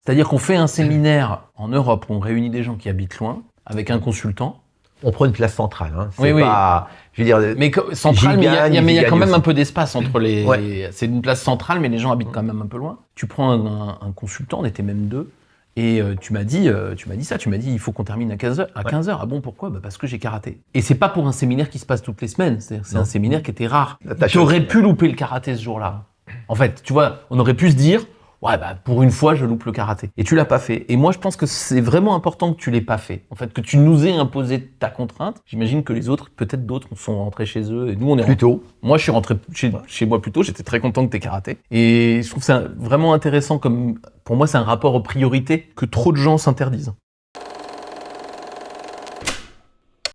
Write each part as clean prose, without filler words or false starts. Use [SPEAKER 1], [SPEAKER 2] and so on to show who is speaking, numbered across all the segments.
[SPEAKER 1] C'est-à-dire qu'on fait un séminaire en Europe où on réunit des gens qui habitent loin avec un consultant.
[SPEAKER 2] On prend une place centrale. Hein.
[SPEAKER 1] Oui,
[SPEAKER 2] pas, je veux dire,
[SPEAKER 1] mais centrale, mais il y a quand même un peu d'espace entre les.
[SPEAKER 2] Ouais.
[SPEAKER 1] C'est une place centrale, mais les gens habitent quand même un peu loin. Tu prends un consultant, on était même deux, et tu m'as dit ça. Tu m'as dit il faut qu'on termine à 15h. À 15h, ah bon, pourquoi ? Parce que j'ai karaté. Et c'est pas pour un séminaire qui se passe toutes les semaines. C'est un séminaire qui était rare. Tu aurais pu louper le karaté ce jour-là. En fait, tu vois, on aurait pu se dire. Ouais, pour une fois, je loupe le karaté. Et tu l'as pas fait. Et moi, je pense que c'est vraiment important que tu l'aies pas fait. En fait, que tu nous aies imposé ta contrainte. J'imagine que les autres, peut-être d'autres, sont rentrés chez eux. Et nous, on est
[SPEAKER 2] plus tôt.
[SPEAKER 1] Moi, je suis rentré chez moi plus tôt. J'étais très content que t'aies karaté. Et je trouve ça vraiment intéressant comme, pour moi, c'est un rapport aux priorités que trop de gens s'interdisent.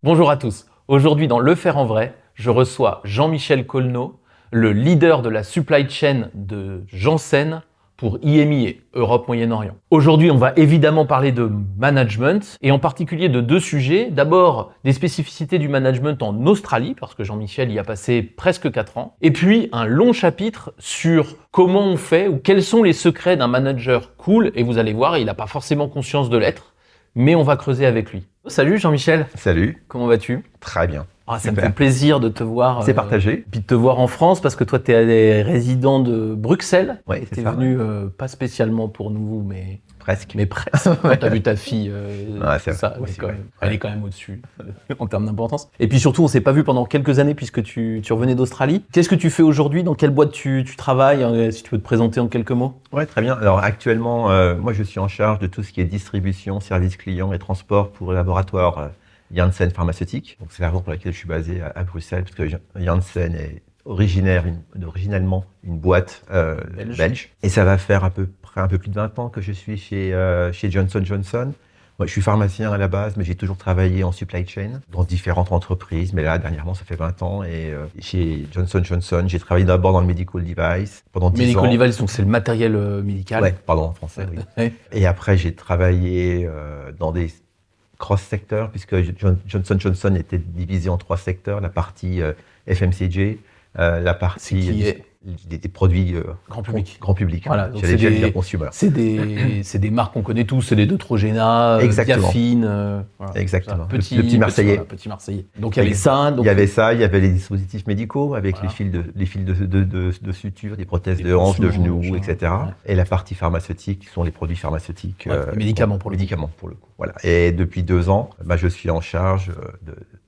[SPEAKER 1] Bonjour à tous. Aujourd'hui, dans Le Faire en Vrai, je reçois Jean-Michel Colneau, le leader de la supply chain de Janssen, pour IMIA, Europe Moyen-Orient. Aujourd'hui, on va évidemment parler de management et en particulier de deux sujets. D'abord, des spécificités du management en Australie, parce que Jean-Michel y a passé presque 4 ans. Et puis, un long chapitre sur comment on fait ou quels sont les secrets d'un manager cool. Et vous allez voir, il n'a pas forcément conscience de l'être, mais on va creuser avec lui. Salut Jean-Michel.
[SPEAKER 2] Salut.
[SPEAKER 1] Comment vas-tu ?
[SPEAKER 2] Très bien.
[SPEAKER 1] Ça me fait plaisir de te voir.
[SPEAKER 2] C'est partagé.
[SPEAKER 1] Puis de te voir en France parce que toi, tu es résident de Bruxelles.
[SPEAKER 2] Oui,
[SPEAKER 1] tu es venu pas spécialement pour nous, mais
[SPEAKER 2] presque.
[SPEAKER 1] Mais presque. Quand tu as vu ta fille, elle est quand même au-dessus en termes d'importance. Et puis surtout, on s'est pas vu pendant quelques années puisque tu revenais d'Australie. Qu'est-ce que tu fais aujourd'hui ? Dans quelle boîte tu travailles ? Si tu peux te présenter en quelques mots.
[SPEAKER 2] Oui, très bien. Alors actuellement, moi je suis en charge de tout ce qui est distribution, service client et transport pour le laboratoire Janssen Pharmaceutique. Donc c'est la raison pour laquelle je suis basé à Bruxelles, parce que Janssen est originalement une boîte belge. Et ça va faire à peu près un peu plus de 20 ans que je suis chez Johnson & Johnson. Moi, je suis pharmacien à la base, mais j'ai toujours travaillé en supply chain dans différentes entreprises. Mais là, dernièrement, ça fait 20 ans. Et chez Johnson & Johnson, j'ai travaillé d'abord dans le medical device pendant 10 ans.
[SPEAKER 1] Medical device, donc c'est le matériel médical.
[SPEAKER 2] Ouais, pardon, en français, oui. Et après, j'ai travaillé dans des cross-secteurs, puisque Johnson & Johnson était divisé en 3 secteurs. La partie FMCG, la partie des produits grand public.
[SPEAKER 1] Voilà, donc c'est des marques qu'on connaît tous, c'est des Neutrogena, Diafine.
[SPEAKER 2] Exactement. Le petit Marseillais.
[SPEAKER 1] Petit Marseillais. Donc il y avait ça.
[SPEAKER 2] Il y avait les dispositifs médicaux avec les fils de suture, des prothèses de hanche, de genoux, etc. Ouais. Et la partie pharmaceutique, qui sont les produits pharmaceutiques.
[SPEAKER 1] Les médicaments pour le
[SPEAKER 2] coup. Voilà. Et depuis 2 ans, je suis en charge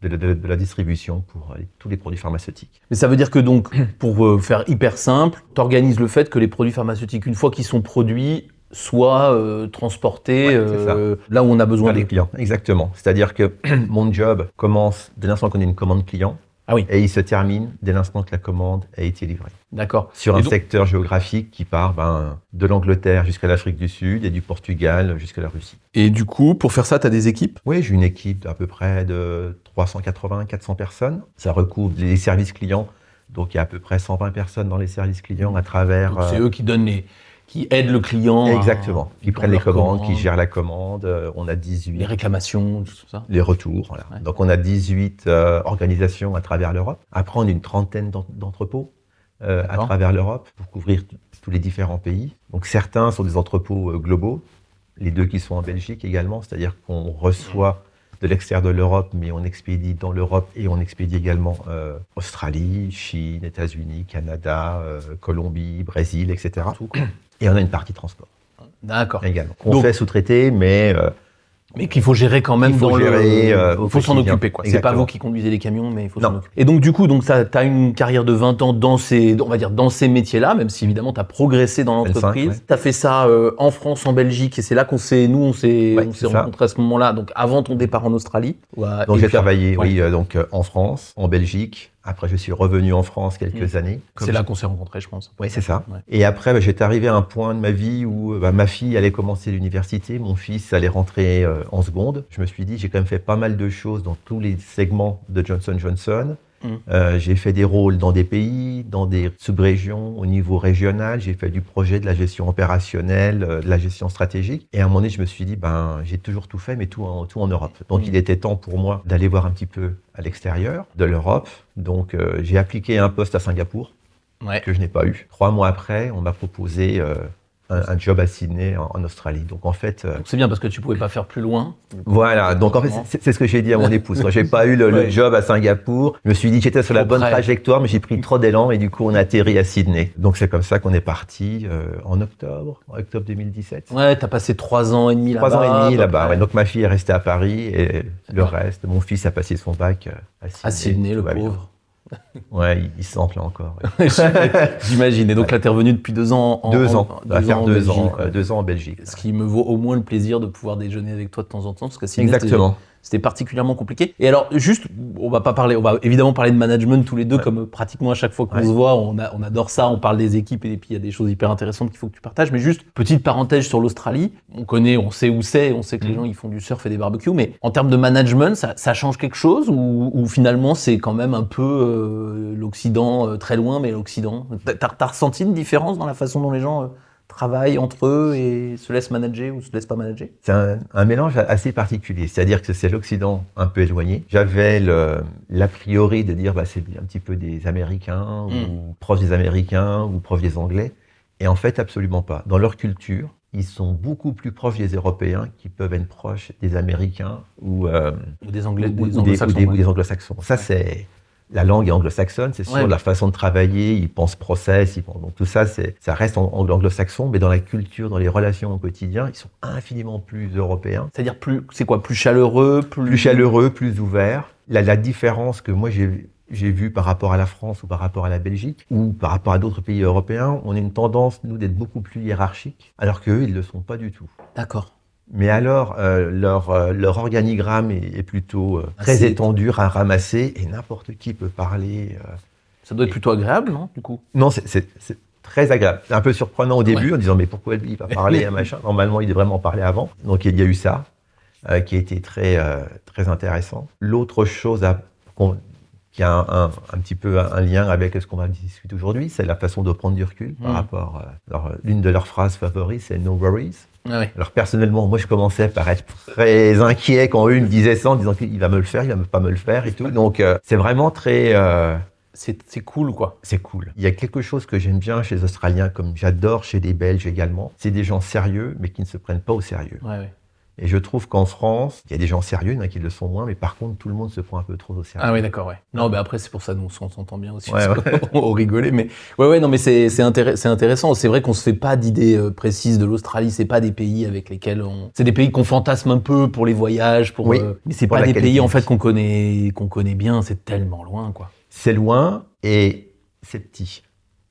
[SPEAKER 2] de la distribution pour tous les produits pharmaceutiques.
[SPEAKER 1] Mais ça veut dire que donc, pour faire hyper simple, tu organises le fait que les produits pharmaceutiques, une fois qu'ils sont produits, soient transportés là où on a besoin
[SPEAKER 2] des clients. Exactement. C'est-à-dire que mon job commence dès l'instant qu'on a une commande client.
[SPEAKER 1] Ah oui.
[SPEAKER 2] Et il se termine dès l'instant que la commande a été livrée.
[SPEAKER 1] D'accord.
[SPEAKER 2] Sur un secteur géographique qui part de l'Angleterre jusqu'à l'Afrique du Sud et du Portugal jusqu'à la Russie.
[SPEAKER 1] Et du coup, pour faire ça, tu as des équipes ?
[SPEAKER 2] Oui, j'ai une équipe d'à peu près de 380-400 personnes. Ça recouvre les services clients. Donc il y a à peu près 120 personnes dans les services clients à travers...
[SPEAKER 1] Donc c'est eux qui aident le client.
[SPEAKER 2] Exactement. Qui prennent les commandes, qui gèrent la commande. On a 18...
[SPEAKER 1] Les réclamations, tout ça.
[SPEAKER 2] Les retours, voilà. Ouais. Donc on a 18 organisations à travers l'Europe. Après, on a une trentaine d'entrepôts à travers l'Europe pour couvrir tous les différents pays. Donc certains sont des entrepôts globaux. Les 2 qui sont en Belgique également, c'est-à-dire qu'on reçoit de l'extérieur de l'Europe, mais on expédie dans l'Europe et on expédie également Australie, Chine, États-Unis, Canada, Colombie, Brésil, etc. Et on a une partie transport.
[SPEAKER 1] D'accord.
[SPEAKER 2] Également. On fait sous-traiter, mais
[SPEAKER 1] qu'il faut gérer quand même il faut s'en occuper, quoi.
[SPEAKER 2] Exactement.
[SPEAKER 1] C'est pas vous qui conduisez les camions, mais il faut s'en occuper. Et donc, du coup, tu as une carrière de 20 ans dans ces métiers-là, même si évidemment tu as progressé dans l'entreprise. Ouais. Tu as fait ça en France, en Belgique, et c'est là qu'on s'est rencontrés à ce moment-là, donc avant ton départ en Australie.
[SPEAKER 2] Donc j'ai travaillé en France, en Belgique. Après, je suis revenu en France quelques années.
[SPEAKER 1] C'est là qu'on s'est rencontrés, je pense.
[SPEAKER 2] Oui, c'est ça. Ouais. Et après, j'étais arrivé à un point de ma vie où ma fille allait commencer l'université, mon fils allait rentrer en seconde. Je me suis dit, j'ai quand même fait pas mal de choses dans tous les segments de Johnson & Johnson. J'ai fait des rôles dans des pays, dans des sub-régions, au niveau régional. J'ai fait du projet, de la gestion opérationnelle, de la gestion stratégique. Et à un moment donné, je me suis dit, j'ai toujours tout fait, mais tout en Europe. Donc, il était temps pour moi d'aller voir un petit peu à l'extérieur de l'Europe. Donc, j'ai appliqué un poste à Singapour que je n'ai pas eu. 3 mois après, on m'a proposé un job à Sydney en Australie. Donc en fait,
[SPEAKER 1] Donc c'est bien parce que tu pouvais pas faire plus loin.
[SPEAKER 2] voilà. Donc en fait, c'est ce que j'ai dit à mon épouse. Quand j'ai pas eu le job à Singapour, je me suis dit que j'étais sur la
[SPEAKER 1] Trop
[SPEAKER 2] bonne
[SPEAKER 1] près.
[SPEAKER 2] trajectoire, mais j'ai pris trop d'élan et du coup on a atterri à Sydney. Donc c'est comme ça qu'on est parti en octobre 2017.
[SPEAKER 1] Ouais, t'as passé 3 ans et demi là-bas.
[SPEAKER 2] 3 ans et demi
[SPEAKER 1] à peu
[SPEAKER 2] là-bas.
[SPEAKER 1] près.
[SPEAKER 2] Ouais. Donc ma fille est restée à Paris et le reste, mon fils a passé son bac à Sydney.
[SPEAKER 1] À Sydney,
[SPEAKER 2] Tout
[SPEAKER 1] le
[SPEAKER 2] va bien.
[SPEAKER 1] pauvre.
[SPEAKER 2] Ouais, il se sent là encore. Ouais.
[SPEAKER 1] J'imagine. Et donc là, t'es revenu depuis 2 ans en
[SPEAKER 2] 2 ans,
[SPEAKER 1] deux
[SPEAKER 2] à faire
[SPEAKER 1] en
[SPEAKER 2] 2
[SPEAKER 1] Belgique,
[SPEAKER 2] ans,
[SPEAKER 1] ouais.
[SPEAKER 2] 2 ans en Belgique.
[SPEAKER 1] Ce qui me vaut au moins le plaisir de pouvoir déjeuner avec toi de temps en temps, parce que Sydney,
[SPEAKER 2] Exactement.
[SPEAKER 1] c'était particulièrement compliqué. Et alors, juste, on va évidemment parler de management tous les deux,
[SPEAKER 2] Ouais.
[SPEAKER 1] comme pratiquement à chaque fois qu'on
[SPEAKER 2] Ouais.
[SPEAKER 1] se voit, on adore ça, on parle des équipes et puis il y a des choses hyper intéressantes qu'il faut que tu partages. Mais juste, petite parenthèse sur l'Australie. On sait où c'est, on sait que les gens ils font du surf et des barbecues, mais en termes de management, ça change quelque chose ou finalement c'est quand même un peu l'Occident, très loin, mais l'Occident. T'as ressenti une différence dans la façon dont les gens travaillent entre eux et se laissent manager ou se laissent pas manager?
[SPEAKER 2] C'est un mélange assez particulier, c'est-à-dire que c'est l'Occident un peu éloigné. J'avais l'a priori de dire c'est un petit peu des Américains ou proches des Américains ou proches des Anglais, et en fait absolument pas. Dans leur culture, ils sont beaucoup plus proches des Européens qui peuvent être proches des Américains ou
[SPEAKER 1] Des Anglais,
[SPEAKER 2] ou
[SPEAKER 1] des Anglo-Saxons.
[SPEAKER 2] ou des Anglo-Saxons. Ça c'est la langue est anglo-saxonne, c'est sûr,
[SPEAKER 1] Ouais.
[SPEAKER 2] la façon de travailler, ils pensent process, donc tout ça, ça reste anglo-saxon, mais dans la culture, dans les relations au quotidien, ils sont infiniment plus européens.
[SPEAKER 1] C'est-à-dire c'est quoi, plus chaleureux,
[SPEAKER 2] Plus chaleureux, plus ouverts. La différence que moi j'ai vue par rapport à la France ou par rapport à la Belgique ou par rapport à d'autres pays européens, on a une tendance, nous, d'être beaucoup plus hiérarchiques, alors qu'eux, ils ne le sont pas du tout.
[SPEAKER 1] D'accord.
[SPEAKER 2] Mais alors, leur organigramme est plutôt très
[SPEAKER 1] Assez
[SPEAKER 2] étendu, à ramasser, et n'importe qui peut parler.
[SPEAKER 1] Ça doit être plutôt agréable, non, du coup?
[SPEAKER 2] Non, c'est très agréable. C'est un peu surprenant au début,
[SPEAKER 1] Ouais.
[SPEAKER 2] en disant mais pourquoi il va parler à machin. Normalement, il devrait vraiment parler avant. Donc il y a eu ça, qui a été très intéressant. L'autre chose qui a un petit peu un lien avec ce qu'on va discuter aujourd'hui, c'est la façon de prendre du recul par rapport. L'une de leurs phrases favorites, c'est no worries.
[SPEAKER 1] Ah ouais.
[SPEAKER 2] Alors personnellement, moi je commençais par être très inquiet quand eux me disaient ça, en disant qu'il va me le faire, il va pas me le faire et tout. Donc c'est vraiment très...
[SPEAKER 1] C'est cool, quoi.
[SPEAKER 2] c'est cool. Il y a quelque chose que j'aime bien chez les Australiens, comme j'adore chez les Belges également. C'est des gens sérieux, mais qui ne se prennent pas au sérieux.
[SPEAKER 1] Ouais.
[SPEAKER 2] Et je trouve qu'en France, il y a des gens sérieux, il y en a qui le sont moins, mais par contre, tout le monde se prend un peu trop au sérieux.
[SPEAKER 1] Ah oui, d'accord, ouais. Non, mais après, c'est pour ça, nous, on s'entend bien aussi.
[SPEAKER 2] Ouais,
[SPEAKER 1] parce qu'on rigolait, mais... Ouais, non, mais c'est intéressant. C'est vrai qu'on se fait pas d'idées précises de l'Australie. C'est pas des pays avec lesquels c'est des pays qu'on fantasme un peu pour les voyages,
[SPEAKER 2] Oui,
[SPEAKER 1] mais c'est
[SPEAKER 2] pour
[SPEAKER 1] pas
[SPEAKER 2] la
[SPEAKER 1] des
[SPEAKER 2] qualité
[SPEAKER 1] pays, en
[SPEAKER 2] de
[SPEAKER 1] fait,
[SPEAKER 2] vie.
[SPEAKER 1] qu'on connaît bien. C'est tellement loin, quoi.
[SPEAKER 2] C'est loin et c'est petit.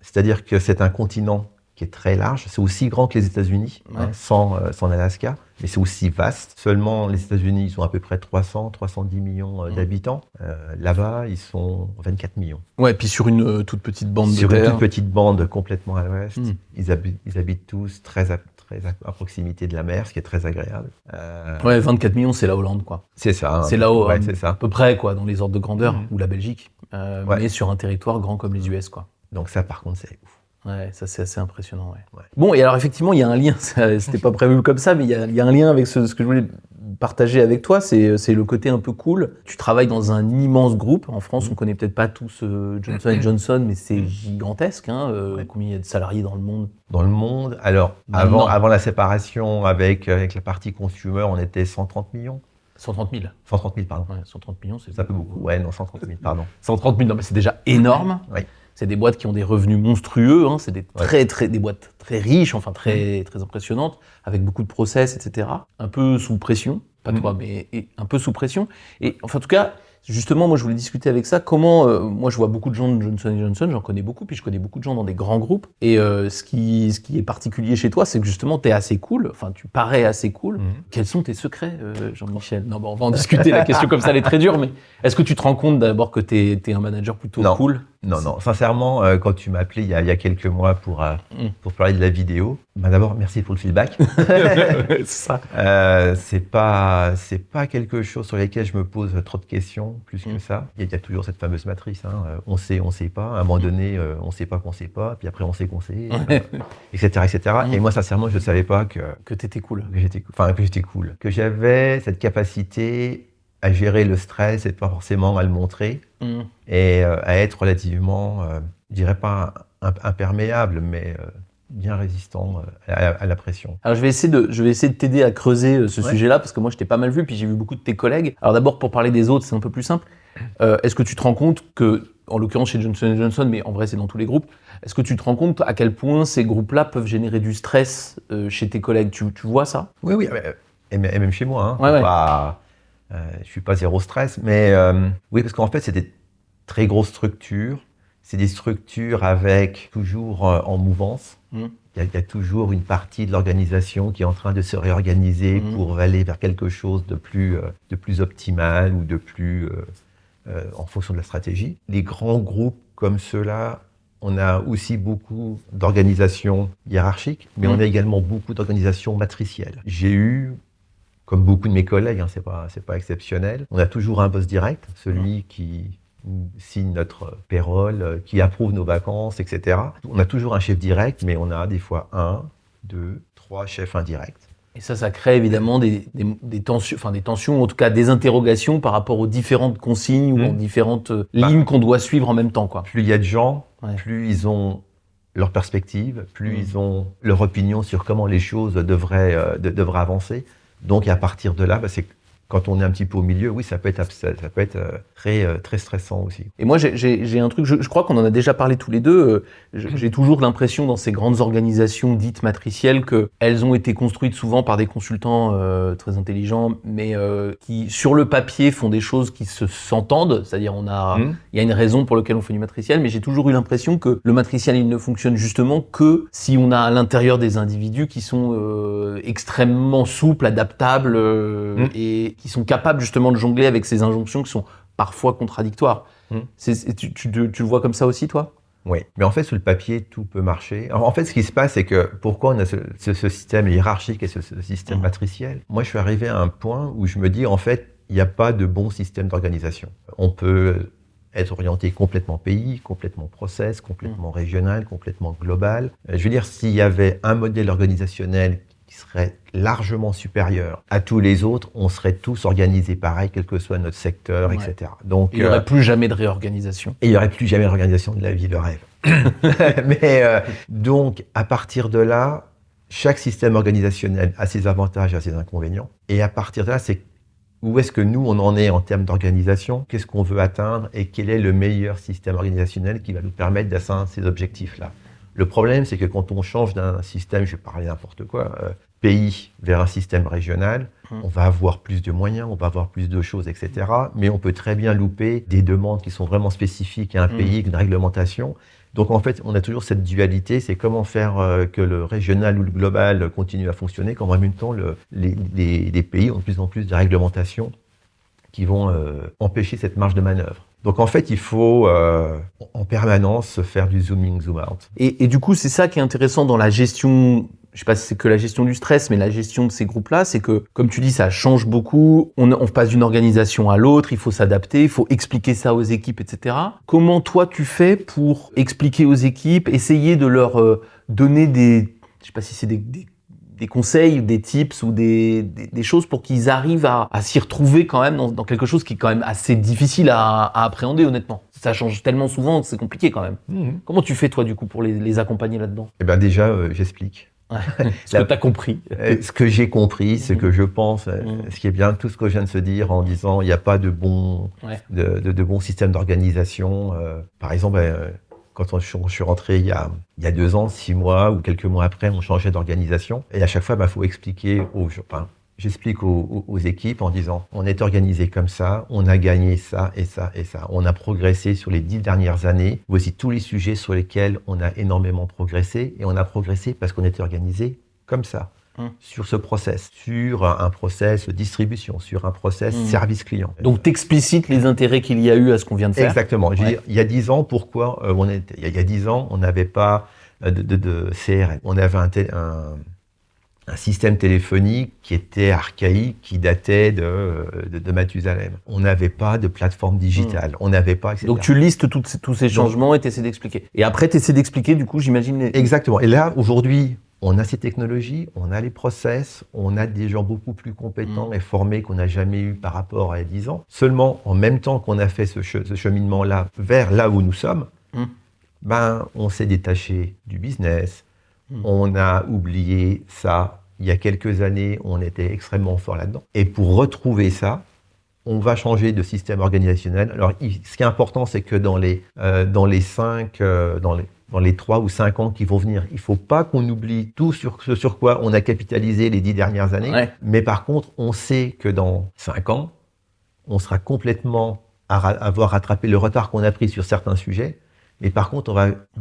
[SPEAKER 2] C'est-à-dire que c'est un continent qui est très large. C'est aussi grand que les États-Unis,
[SPEAKER 1] Ouais.
[SPEAKER 2] sans l'Alaska, mais c'est aussi vaste. Seulement, les États-Unis, ils sont à peu près 310 millions d'habitants. Là-bas, ils sont 24 millions.
[SPEAKER 1] Ouais, puis sur une toute petite bande
[SPEAKER 2] Sur
[SPEAKER 1] de
[SPEAKER 2] une
[SPEAKER 1] terre.
[SPEAKER 2] toute petite bande complètement à l'ouest.
[SPEAKER 1] Mm.
[SPEAKER 2] Ils habitent tous très à proximité de la mer, ce qui est très agréable.
[SPEAKER 1] Ouais, 24 millions, c'est la Hollande, quoi.
[SPEAKER 2] C'est ça.
[SPEAKER 1] C'est là-haut,
[SPEAKER 2] Ouais, c'est ça.
[SPEAKER 1] à peu près, quoi, dans les ordres de grandeur, ou la Belgique,
[SPEAKER 2] Ouais.
[SPEAKER 1] mais sur un territoire grand comme les US, quoi.
[SPEAKER 2] Donc ça, par contre, c'est ouf.
[SPEAKER 1] Ouais, ça c'est assez impressionnant, ouais.
[SPEAKER 2] Ouais.
[SPEAKER 1] Bon, et alors effectivement, il y a un lien, c'était pas prévu comme ça, mais il y a un lien avec ce que je voulais partager avec toi, c'est le côté un peu cool. Tu travailles dans un immense groupe. En France, on connaît peut-être pas tous Johnson & Johnson, mais c'est gigantesque.
[SPEAKER 2] Ouais.
[SPEAKER 1] Combien il y a de salariés dans le monde?
[SPEAKER 2] Dans le monde, alors,
[SPEAKER 1] Maintenant.
[SPEAKER 2] avant la séparation avec la partie consumer, on était 130 millions.
[SPEAKER 1] 130 000.
[SPEAKER 2] 130 000, pardon.
[SPEAKER 1] Ouais, 130 millions, c'est
[SPEAKER 2] Ça peut beaucoup. Ouais, non, 130 000, pardon.
[SPEAKER 1] 130 000, non, mais c'est déjà énorme.
[SPEAKER 2] Oui.
[SPEAKER 1] C'est des boîtes qui ont des revenus monstrueux, c'est des des boîtes très riches, enfin très impressionnantes, avec beaucoup de process, etc. Un peu sous pression, pas toi, mais un peu sous pression. Et enfin, en tout cas, justement, moi je voulais discuter avec ça. Comment, moi je vois beaucoup de gens de Johnson & Johnson, j'en connais beaucoup, puis je connais beaucoup de gens dans des grands groupes. Et ce qui est particulier chez toi, c'est que justement t'es assez cool, enfin tu parais assez cool. Quels sont tes secrets, Jean-Michel? Non, on va en discuter, la question comme ça elle est très dure, mais est-ce que tu te rends compte d'abord que t'es un manager plutôt cool?
[SPEAKER 2] Non. Sincèrement, quand tu m'as appelé il y a quelques mois pour parler de la vidéo, d'abord, merci pour le feedback.
[SPEAKER 1] C'est ça.
[SPEAKER 2] C'est pas quelque chose sur lequel je me pose trop de questions, plus que ça. Il y a toujours cette fameuse matrice, on sait pas. À un moment donné, on sait pas qu'on sait pas, puis après on sait qu'on sait, etc. Et moi, sincèrement, je ne savais pas
[SPEAKER 1] que t'étais cool.
[SPEAKER 2] que j'étais cool. Que j'avais cette capacité à gérer le stress et pas forcément à le montrer, et à être relativement, je dirais pas imperméable, mais bien résistants à la pression.
[SPEAKER 1] Alors je vais essayer de t'aider à creuser ce
[SPEAKER 2] Ouais.
[SPEAKER 1] sujet-là parce que moi je t'ai pas mal vu puis j'ai vu beaucoup de tes collègues. Alors d'abord pour parler des autres c'est un peu plus simple. Est-ce que tu te rends compte que, en l'occurrence chez Johnson & Johnson, mais en vrai c'est dans tous les groupes, est-ce que tu te rends compte à quel point ces groupes-là peuvent générer du stress chez tes collègues? Tu vois ça?
[SPEAKER 2] Oui, et même chez moi. Hein,
[SPEAKER 1] Ouais.
[SPEAKER 2] je suis pas zéro stress, mais oui, parce qu'en fait, c'est des très grosses structures. C'est des structures avec toujours en mouvance.
[SPEAKER 1] Mmh.
[SPEAKER 2] Il y a toujours une partie de l'organisation qui est en train de se réorganiser pour aller vers quelque chose de plus optimal ou de plus en fonction de la stratégie. Les grands groupes comme ceux-là, on a aussi beaucoup d'organisations hiérarchiques, mais on a également beaucoup d'organisations matricielles. J'ai eu, comme beaucoup de mes collègues, hein, c'est pas exceptionnel, on a toujours un boss direct, celui qui signe notre payroll, qui approuve nos vacances, etc. On a toujours un chef direct, mais on a des fois 1, 2, 3 chefs indirects.
[SPEAKER 1] Et ça crée évidemment des tensions, en tout cas des interrogations par rapport aux différentes consignes ou aux différentes lignes qu'on doit suivre en même temps, quoi.
[SPEAKER 2] Plus il y a de gens,
[SPEAKER 1] Ouais.
[SPEAKER 2] plus ils ont leur perspective, plus ils ont leur opinion sur comment les choses devraient avancer. Donc à partir de là, c'est quand on est un petit peu au milieu, oui, ça peut être très stressant aussi.
[SPEAKER 1] Et moi, j'ai un truc, je crois qu'on en a déjà parlé tous les deux. J'ai toujours l'impression dans ces grandes organisations dites matricielles qu'elles ont été construites souvent par des consultants très intelligents, mais qui, sur le papier, font des choses qui s'entendent. C'est-à-dire, il y a une raison pour laquelle on fait du matriciel, mais j'ai toujours eu l'impression que le matriciel, il ne fonctionne justement que si on a à l'intérieur des individus qui sont extrêmement souples, adaptables et qui sont capables justement de jongler avec ces injonctions qui sont parfois contradictoires. Tu le vois comme ça aussi, toi?
[SPEAKER 2] Oui, mais en fait, sur le papier, tout peut marcher. En fait, ce qui se passe, c'est que pourquoi on a ce système hiérarchique et ce système matriciel? Moi, je suis arrivé à un point où je me dis, en fait, il n'y a pas de bon système d'organisation. On peut être orienté complètement pays, complètement process, complètement régional, complètement global. Je veux dire, s'il y avait un modèle organisationnel qui serait largement supérieur à tous les autres, on serait tous organisés pareil, quel que soit notre secteur, etc. Donc,
[SPEAKER 1] il n'y aurait plus jamais de réorganisation.
[SPEAKER 2] Et il n'y aurait plus jamais de réorganisation de la vie de rêve. Mais donc, à partir de là, chaque système organisationnel a ses avantages et ses inconvénients. Et à partir de là, c'est où est-ce que nous, on en est en termes d'organisation, qu'est-ce qu'on veut atteindre et quel est le meilleur système organisationnel qui va nous permettre d'atteindre ces objectifs-là. Le problème, c'est que quand on change d'un système, je vais parler n'importe quoi, pays vers un système régional, on va avoir plus de moyens, on va avoir plus de choses, etc. Mais on peut très bien louper des demandes qui sont vraiment spécifiques à un pays, une réglementation. Donc en fait, on a toujours cette dualité, c'est comment faire que le régional ou le global continue à fonctionner, quand en même temps les pays ont de plus en plus de réglementations qui vont empêcher cette marge de manœuvre. Donc en fait, il faut en permanence faire du zoom in, zoom out.
[SPEAKER 1] Et du coup, c'est ça qui est intéressant dans la gestion, je sais pas si c'est que la gestion du stress, mais la gestion de ces groupes-là, c'est que, comme tu dis, ça change beaucoup. On passe d'une organisation à l'autre, il faut s'adapter, il faut expliquer ça aux équipes, etc. Comment toi, tu fais pour expliquer aux équipes, essayer de leur donner je sais pas si c'est des conseils, des tips ou des choses pour qu'ils arrivent à s'y retrouver quand même dans quelque chose qui est quand même assez difficile à appréhender, honnêtement. Ça change tellement souvent que c'est compliqué quand même. Comment tu fais, toi, du coup, pour les accompagner là-dedans?
[SPEAKER 2] Eh bien déjà, j'explique.
[SPEAKER 1] Ce que tu as compris.
[SPEAKER 2] Ce que j'ai compris, ce que je pense, ce qui est bien, tout ce que je viens de se dire en disant il n'y a pas de bon système d'organisation. Par exemple, quand je suis rentré il y a 2 ans, 6 mois ou quelques mois après, on changeait d'organisation. Et à chaque fois, faut expliquer j'explique aux équipes en disant on est organisé comme ça, on a gagné ça et ça et ça. On a progressé sur les 10 dernières années. Voici tous les sujets sur lesquels on a énormément progressé. Et on a progressé parce qu'on était organisé comme ça. Sur ce process, sur un process de distribution, sur un process service client.
[SPEAKER 1] Donc, t'explicites les intérêts qu'il y a eu à ce qu'on vient de faire.
[SPEAKER 2] Exactement. Je veux dire, il y a 10 ans, pourquoi il y a 10 ans, on n'avait pas de CRM. On avait un système téléphonique qui était archaïque, qui datait de Mathusalem. On n'avait pas de plateforme digitale. On n'avait pas, etc.
[SPEAKER 1] Donc, tu listes tous ces changements et tu essaies d'expliquer. Et après, tu essaies d'expliquer, du coup, j'imagine...
[SPEAKER 2] Exactement. Et là, aujourd'hui, on a ces technologies, on a les process, on a des gens beaucoup plus compétents et formés qu'on n'a jamais eu par rapport à 10 ans. Seulement, en même temps qu'on a fait ce cheminement-là vers là où nous sommes, on s'est détaché du business, On a oublié ça. Il y a quelques années, on était extrêmement fort là-dedans. Et pour retrouver ça, on va changer de système organisationnel. Alors, ce qui est important, c'est que dans les 3 ou 5 ans qui vont venir, il ne faut pas qu'on oublie tout ce sur quoi on a capitalisé les 10 dernières années.
[SPEAKER 1] Ouais.
[SPEAKER 2] Mais par contre, on sait que dans 5 ans, on sera complètement à avoir rattrapé le retard qu'on a pris sur certains sujets. Mais par contre,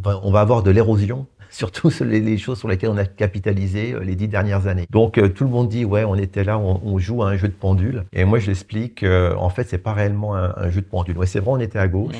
[SPEAKER 2] on va avoir de l'érosion, surtout sur les choses sur lesquelles on a capitalisé les 10 dernières années. Donc, tout le monde dit, ouais, on était là, on joue à un jeu de pendule. Et moi, je l'explique, en fait, c'est pas réellement un jeu de pendule. Ouais, c'est vrai, on était à gauche.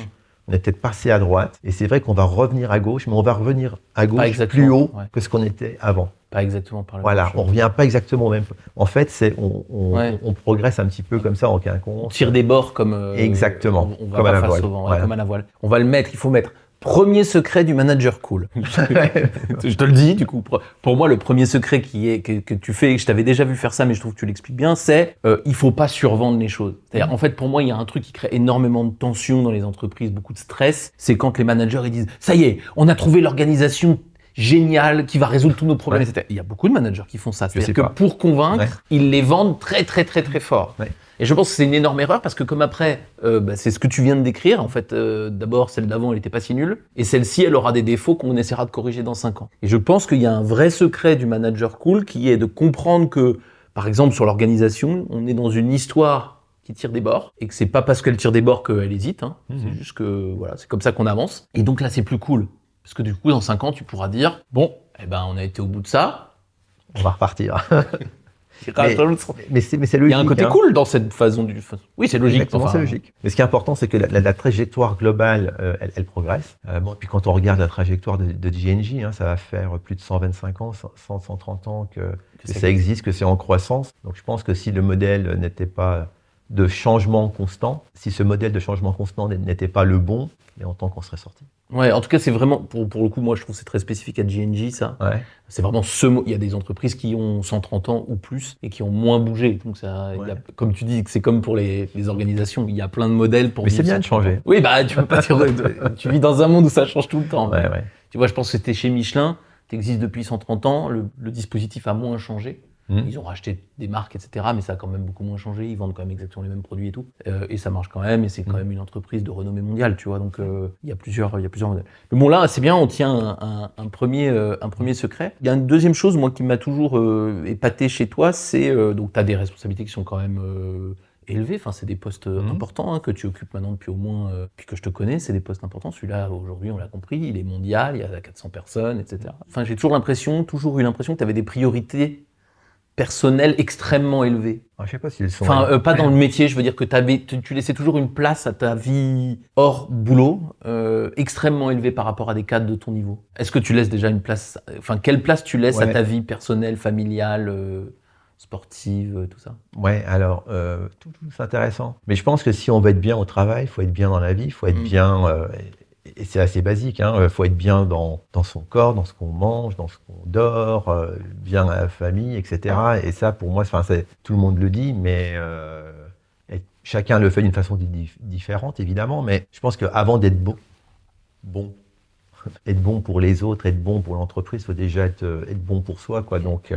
[SPEAKER 2] On est peut-être passé à droite. Et c'est vrai qu'on va revenir à gauche, mais on va revenir à gauche plus haut que ce qu'on était avant.
[SPEAKER 1] Pas exactement par le
[SPEAKER 2] Voilà,
[SPEAKER 1] même
[SPEAKER 2] on revient pas exactement au même. En fait, on progresse un petit peu comme ça en quinconce.
[SPEAKER 1] On tire des bords comme.
[SPEAKER 2] Exactement.
[SPEAKER 1] On va
[SPEAKER 2] comme
[SPEAKER 1] pas
[SPEAKER 2] à la
[SPEAKER 1] face
[SPEAKER 2] voile.
[SPEAKER 1] au vent,
[SPEAKER 2] Voilà.
[SPEAKER 1] comme à la voile. On va le mettre, il faut mettre. Premier secret du manager cool. Je te le dis, du coup, pour moi, le premier secret que tu fais, et que je t'avais déjà vu faire ça, mais je trouve que tu l'expliques bien, c'est il faut pas survendre les choses. C'est-à-dire, en fait, pour moi, il y a un truc qui crée énormément de tension dans les entreprises, beaucoup de stress, c'est quand les managers ils disent « ça y est, on a trouvé l'organisation géniale qui va résoudre tous nos problèmes, etc. » Il y a beaucoup de managers qui font ça. C'est-à-dire que pour convaincre, ils les vendent très, très, très, très fort. Ouais. Et je pense que c'est une énorme erreur parce que comme après, c'est ce que tu viens de décrire. En fait, d'abord, celle d'avant, elle était pas si nulle. Et celle-ci, elle aura des défauts qu'on essaiera de corriger dans 5 ans. Et je pense qu'il y a un vrai secret du manager cool qui est de comprendre que, par exemple, sur l'organisation, on est dans une histoire qui tire des bords et que c'est pas parce qu'elle tire des bords qu'elle hésite. Hein. C'est juste que, voilà, c'est comme ça qu'on avance. Et donc là, c'est plus cool. Parce que du coup, dans 5 ans, tu pourras dire, bon, eh ben, on a été au bout de ça.
[SPEAKER 2] On va repartir. Mais c'est logique.
[SPEAKER 1] Il y a un côté cool dans cette façon du. Oui, c'est logique.
[SPEAKER 2] Exactement, c'est logique. Mais ce qui est important, c'est que la trajectoire globale, elle progresse. Bon, puis quand on regarde la trajectoire de J&J, hein, ça va faire plus de 125 ans, 130 ans que ça existe, que c'est en croissance. Donc je pense que si le modèle n'était pas de changement constant, si ce modèle de changement constant n'était pas le bon, il y a longtemps qu'on serait sorti.
[SPEAKER 1] Ouais, en tout cas, c'est vraiment, pour le coup, moi, je trouve que c'est très spécifique à J&J, ça. Ouais. C'est vraiment il y a des entreprises qui ont 130 ans ou plus et qui ont moins bougé. Donc, ça, comme tu dis, c'est comme pour les organisations. Il y a plein de modèles pour.
[SPEAKER 2] Mais c'est bien de changer.
[SPEAKER 1] Oui, bah, tu peux pas dire. Tu vis dans un monde où ça change tout le temps. Ouais. Tu vois, je pense que c'était chez Michelin. Tu existes depuis 130 ans. Le dispositif a moins changé. Ils ont racheté des marques, etc. Mais ça a quand même beaucoup moins changé. Ils vendent quand même exactement les mêmes produits et tout. Et ça marche quand même. Et c'est quand même une entreprise de renommée mondiale, tu vois. Donc, il y a plusieurs modèles. Mais bon, là, c'est bien. On tient un premier secret. Il y a une deuxième chose, moi, qui m'a toujours épaté chez toi. C'est, donc, tu as des responsabilités qui sont quand même élevées. Enfin, c'est des postes importants que tu occupes maintenant depuis au moins, puis que je te connais. C'est des postes importants. Celui-là, aujourd'hui, on l'a compris. Il est mondial. Il y a 400 personnes, etc. Enfin, j'ai toujours eu l'impression que tu avais des priorités personnel extrêmement élevé.
[SPEAKER 2] Je sais pas s'ils sont.
[SPEAKER 1] Enfin, pas dans le métier, je veux dire que tu laissais toujours une place à ta vie hors boulot extrêmement élevée par rapport à des cadres de ton niveau. Est-ce que tu laisses déjà une place, enfin, quelle place tu laisses à ta vie personnelle, familiale, sportive, tout ça? Ouais,
[SPEAKER 2] alors, tout c'est intéressant. Mais je pense que si on veut être bien au travail, il faut être bien dans la vie, il faut être bien. Et c'est assez basique, il faut être bien dans son corps, dans ce qu'on mange, dans ce qu'on dort, bien à la famille, etc. Et ça, pour moi, tout le monde le dit, mais chacun le fait d'une façon différente, évidemment. Mais je pense qu'avant d'être être bon pour les autres, être bon pour l'entreprise, il faut déjà être bon pour soi, quoi. Donc,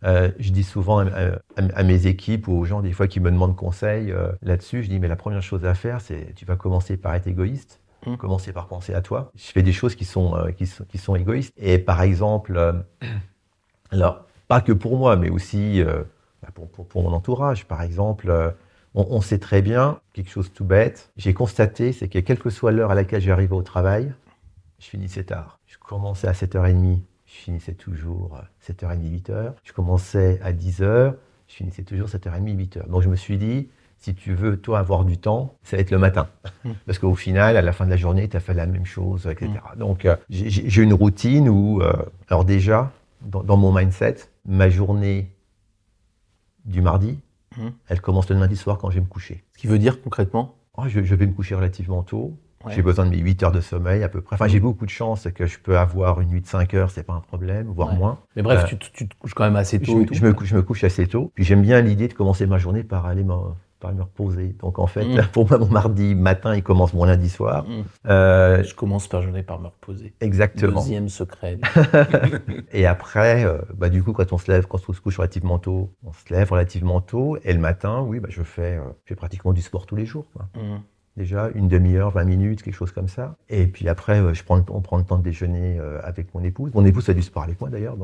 [SPEAKER 2] je dis souvent à mes équipes ou aux gens, des fois, qui me demandent conseil là-dessus, je dis, mais la première chose à faire, c'est tu vas commencer par être égoïste. Commencer par penser à toi. Je fais des choses qui sont égoïstes. Et par exemple, alors pas que pour moi, mais aussi pour mon entourage. Par exemple, on sait très bien, quelque chose tout bête, j'ai constaté, c'est que quelle que soit l'heure à laquelle j'arrivais au travail, je finissais tard. Je commençais à 7h30, je finissais toujours 7h30, 8h. Je commençais à 10h, je finissais toujours 7h30, 8h. Donc je me suis dit, si tu veux, toi, avoir du temps, ça va être le matin. Parce qu'au final, à la fin de la journée, tu as fait la même chose, etc. Donc, j'ai une routine où, alors déjà, dans mon mindset, ma journée du mardi, elle commence le lundi soir quand je vais me coucher.
[SPEAKER 1] Ce qui veut dire concrètement ?
[SPEAKER 2] Je vais me coucher relativement tôt. Ouais. J'ai besoin de mes 8 heures de sommeil à peu près. Enfin, j'ai beaucoup de chance que je peux avoir une nuit de 5 heures, c'est pas un problème, voire moins.
[SPEAKER 1] Mais bref, tu te couches quand même assez tôt.
[SPEAKER 2] Je me couche assez tôt. Puis j'aime bien l'idée de commencer ma journée par aller par me reposer. Donc en fait, pour moi, mon mardi matin, il commence mon lundi soir.
[SPEAKER 1] Je commence par journée par me reposer.
[SPEAKER 2] Exactement.
[SPEAKER 1] Deuxième secret.
[SPEAKER 2] Et après, du coup, quand on se lève, quand on se couche relativement tôt, on se lève relativement tôt. Et le matin, oui, je fais pratiquement du sport tous les jours, quoi. Déjà, une demi-heure, 20 minutes, quelque chose comme ça. Et puis après, on prend le temps de déjeuner avec mon épouse. Mon épouse fait du sport avec moi d'ailleurs.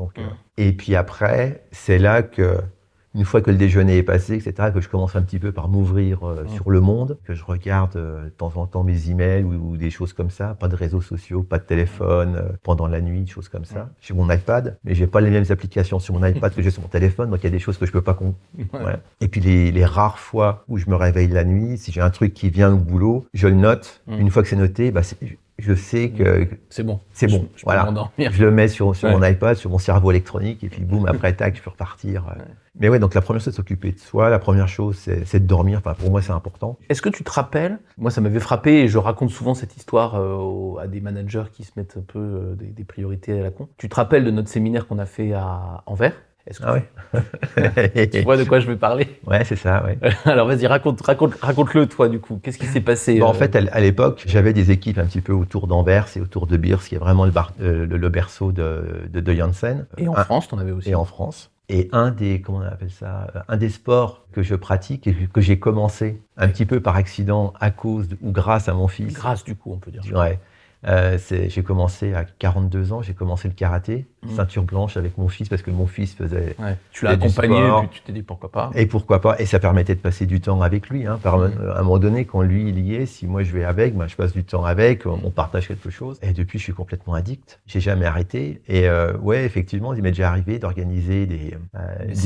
[SPEAKER 2] Et puis après, c'est là que, une fois que le déjeuner est passé, etc., que je commence un petit peu par m'ouvrir sur le monde, que je regarde de temps en temps mes emails ou des choses comme ça. Pas de réseaux sociaux, pas de téléphone pendant la nuit, des choses comme ça. J'ai mon iPad, mais j'ai pas les mêmes applications sur mon iPad que j'ai sur mon téléphone, donc il y a des choses que je peux pas voilà. Et puis les rares fois où je me réveille la nuit, si j'ai un truc qui vient au boulot, je le note. Une fois que c'est noté, je sais que
[SPEAKER 1] c'est bon.
[SPEAKER 2] C'est bon.
[SPEAKER 1] Je
[SPEAKER 2] voilà.
[SPEAKER 1] peux m'endormir.
[SPEAKER 2] Je le mets sur mon iPad, sur mon cerveau électronique, et puis boum, après tac, je peux repartir. Mais ouais, donc la première chose, c'est s'occuper de soi. La première chose, c'est de dormir. Enfin, pour moi, c'est important.
[SPEAKER 1] Est-ce que tu te rappelles, moi ça m'avait frappé et je raconte souvent cette histoire à des managers qui se mettent un peu des priorités à la con. Tu te rappelles de notre séminaire qu'on a fait à Anvers?
[SPEAKER 2] Ouais.
[SPEAKER 1] Tu vois de quoi je vais parler?
[SPEAKER 2] Ouais, c'est ça, ouais.
[SPEAKER 1] Alors vas-y, raconte-le toi du coup. Qu'est-ce qui s'est passé?
[SPEAKER 2] En fait, à l'époque, j'avais des équipes un petit peu autour d'Anvers et autour de Beers, qui est vraiment le berceau de Janssen.
[SPEAKER 1] Et en France, t'en avais aussi.
[SPEAKER 2] Et en France. Et un des sports que je pratique et que j'ai commencé un petit peu par accident à cause ou grâce à mon fils.
[SPEAKER 1] Grâce du coup, on peut dire.
[SPEAKER 2] Ouais. J'ai commencé à 42 ans, j'ai commencé le karaté, ceinture blanche avec mon fils parce que mon fils faisait.
[SPEAKER 1] Ouais. Tu l'as accompagné et puis tu t'es dit pourquoi pas.
[SPEAKER 2] Et pourquoi pas. Et ça permettait de passer du temps avec lui. À un moment donné, quand lui il y est, si moi je vais avec, je passe du temps avec, on partage quelque chose. Et depuis, je suis complètement addict. J'ai jamais arrêté. Et ouais, effectivement, il m'est déjà arrivé d'organiser des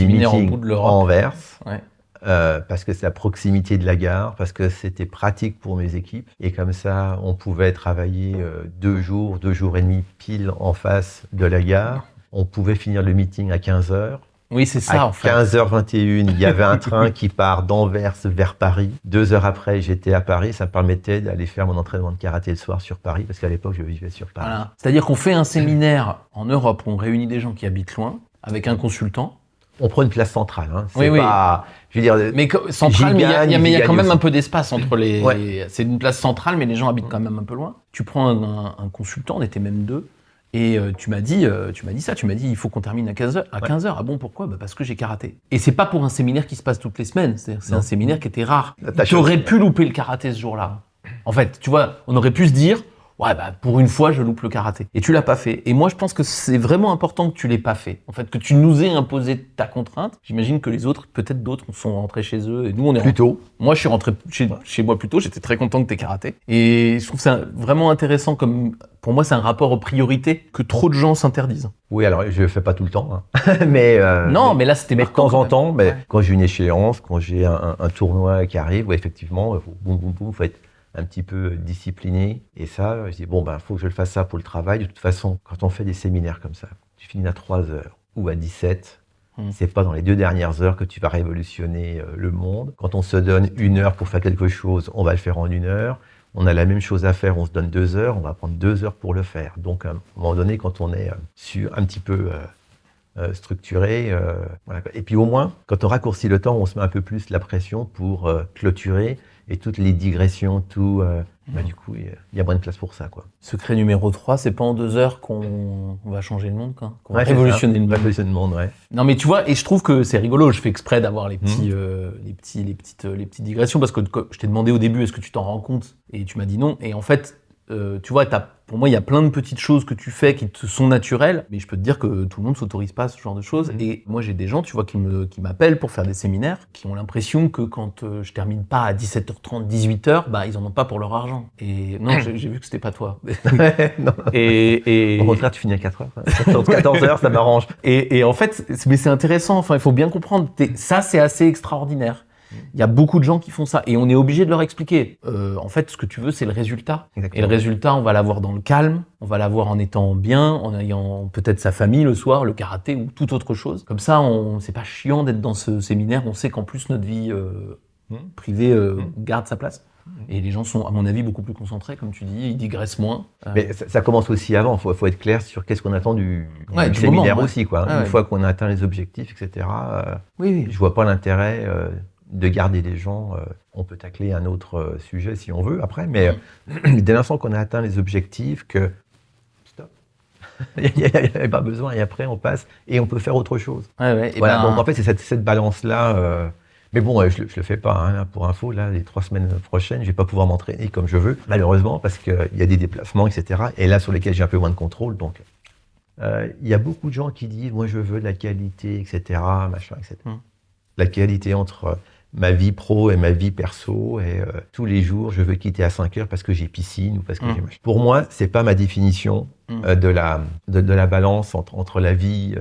[SPEAKER 2] meetings en Anvers. Ouais. Parce que c'est la proximité de la gare, parce que c'était pratique pour mes équipes. Et comme ça, on pouvait travailler 2 jours et demi pile en face de la gare. On pouvait finir le meeting à 15h.
[SPEAKER 1] Oui, c'est ça, en fait.
[SPEAKER 2] À 15h21, il y avait un train qui part d'Anvers vers Paris. 2 heures après, j'étais à Paris. Ça me permettait d'aller faire mon entraînement de karaté le soir sur Paris, parce qu'à l'époque, je vivais sur Paris.
[SPEAKER 1] Voilà. C'est-à-dire qu'on fait un séminaire en Europe où on réunit des gens qui habitent loin, avec un consultant.
[SPEAKER 2] On prend une place centrale.
[SPEAKER 1] C'est
[SPEAKER 2] pas, je veux dire,
[SPEAKER 1] mais centrale, mais il y a quand même un peu d'espace entre les. Ouais. C'est une place centrale, mais les gens habitent quand même un peu loin. Tu prends un consultant, on était même 2, et tu m'as dit il faut qu'on termine à 15h. À 15h, ah bon, pourquoi? Parce que j'ai karaté. Et c'est pas pour un séminaire qui se passe toutes les semaines. C'est un séminaire qui était rare. Tu aurais pu louper le karaté ce jour-là. En fait, tu vois, on aurait pu se dire. Ouais, pour une fois, je loupe le karaté. Et tu l'as pas fait. Et moi, je pense que c'est vraiment important que tu l'aies pas fait. En fait, que tu nous aies imposé ta contrainte. J'imagine que les autres, peut-être d'autres, sont rentrés chez eux. Et nous, on est
[SPEAKER 2] plus tôt.
[SPEAKER 1] Moi, je suis rentré chez moi plus tôt. J'étais très content que tu aies karaté. Et je trouve ça vraiment intéressant comme, pour moi, c'est un rapport aux priorités que trop de gens s'interdisent.
[SPEAKER 2] Oui, alors, je le fais pas tout le temps, hein. mais
[SPEAKER 1] là, c'était
[SPEAKER 2] marquant. De temps en temps, quand j'ai une échéance, quand j'ai un tournoi qui arrive, où effectivement, faut être un petit peu discipliné. Et ça, je dis, faut que je le fasse ça pour le travail. De toute façon, quand on fait des séminaires comme ça, tu finis à 3h ou à 17, c'est pas dans les 2 dernières heures que tu vas révolutionner le monde. Quand on se donne 1 heure pour faire quelque chose, on va le faire en 1 heure. On a la même chose à faire, on se donne 2 heures, on va prendre 2 heures pour le faire. Donc, à un moment donné, quand on est un petit peu structuré, voilà. Et puis au moins, quand on raccourcit le temps, on se met un peu plus la pression pour clôturer. Et toutes les digressions, du coup, il y a moins de place pour ça, quoi.
[SPEAKER 1] Secret numéro 3, c'est pas en 2 heures qu'on va changer le monde, quoi. Qu'on va révolutionner le monde.
[SPEAKER 2] Révolutionner le monde, ouais.
[SPEAKER 1] Non, mais tu vois, et je trouve que c'est rigolo. Je fais exprès d'avoir les petites digressions parce que je t'ai demandé au début, est-ce que tu t'en rends compte? Et tu m'as dit non. Et en fait, tu vois, pour moi, il y a plein de petites choses que tu fais qui te sont naturelles, mais je peux te dire que tout le monde s'autorise pas à ce genre de choses. Et moi, j'ai des gens, tu vois, qui m'appellent pour faire des séminaires, qui ont l'impression que quand je termine pas à 17h30, 18h, ils en ont pas pour leur argent. Et non, j'ai vu que c'était pas toi.
[SPEAKER 2] Non. Au contraire, tu finis à 4h. 14h, ça m'arrange.
[SPEAKER 1] Et en fait, mais c'est intéressant. Enfin, il faut bien comprendre. Ça, c'est assez extraordinaire. Il y a beaucoup de gens qui font ça et on est obligé de leur expliquer. En fait, ce que tu veux, c'est le résultat.
[SPEAKER 2] Exactement.
[SPEAKER 1] Et le résultat, on va l'avoir dans le calme, on va l'avoir en étant bien, en ayant peut-être sa famille le soir, le karaté ou toute autre chose. Comme ça, c'est pas chiant d'être dans ce séminaire. On sait qu'en plus, notre vie privée garde sa place. Et les gens sont, à mon avis, beaucoup plus concentrés, comme tu dis, ils digressent moins.
[SPEAKER 2] Mais ça commence aussi avant, il faut être clair sur qu'est-ce qu'on attend du séminaire aussi, quoi. Une fois qu'on a atteint les objectifs, etc., je vois pas l'intérêt de garder les gens. On peut tacler un autre sujet si on veut après, mais dès l'instant qu'on a atteint les objectifs, que stop, il n'y a pas besoin, et après on passe et on peut faire autre chose.
[SPEAKER 1] Ouais,
[SPEAKER 2] Voilà, donc en fait c'est cette balance-là. Mais bon, je le fais pas, hein, là, pour info, là, les 3 semaines prochaines, je vais pas pouvoir m'entraîner comme je veux, malheureusement, parce qu'il y a des déplacements, etc. Et là, sur lesquels j'ai un peu moins de contrôle, donc... Il y a beaucoup de gens qui disent, moi je veux de la qualité, etc., machin, etc. La qualité entre ma vie pro et ma vie perso, et tous les jours, je veux quitter à 5 heures parce que j'ai piscine ou parce que j'ai machin. Pour moi, c'est pas ma définition de la balance entre la vie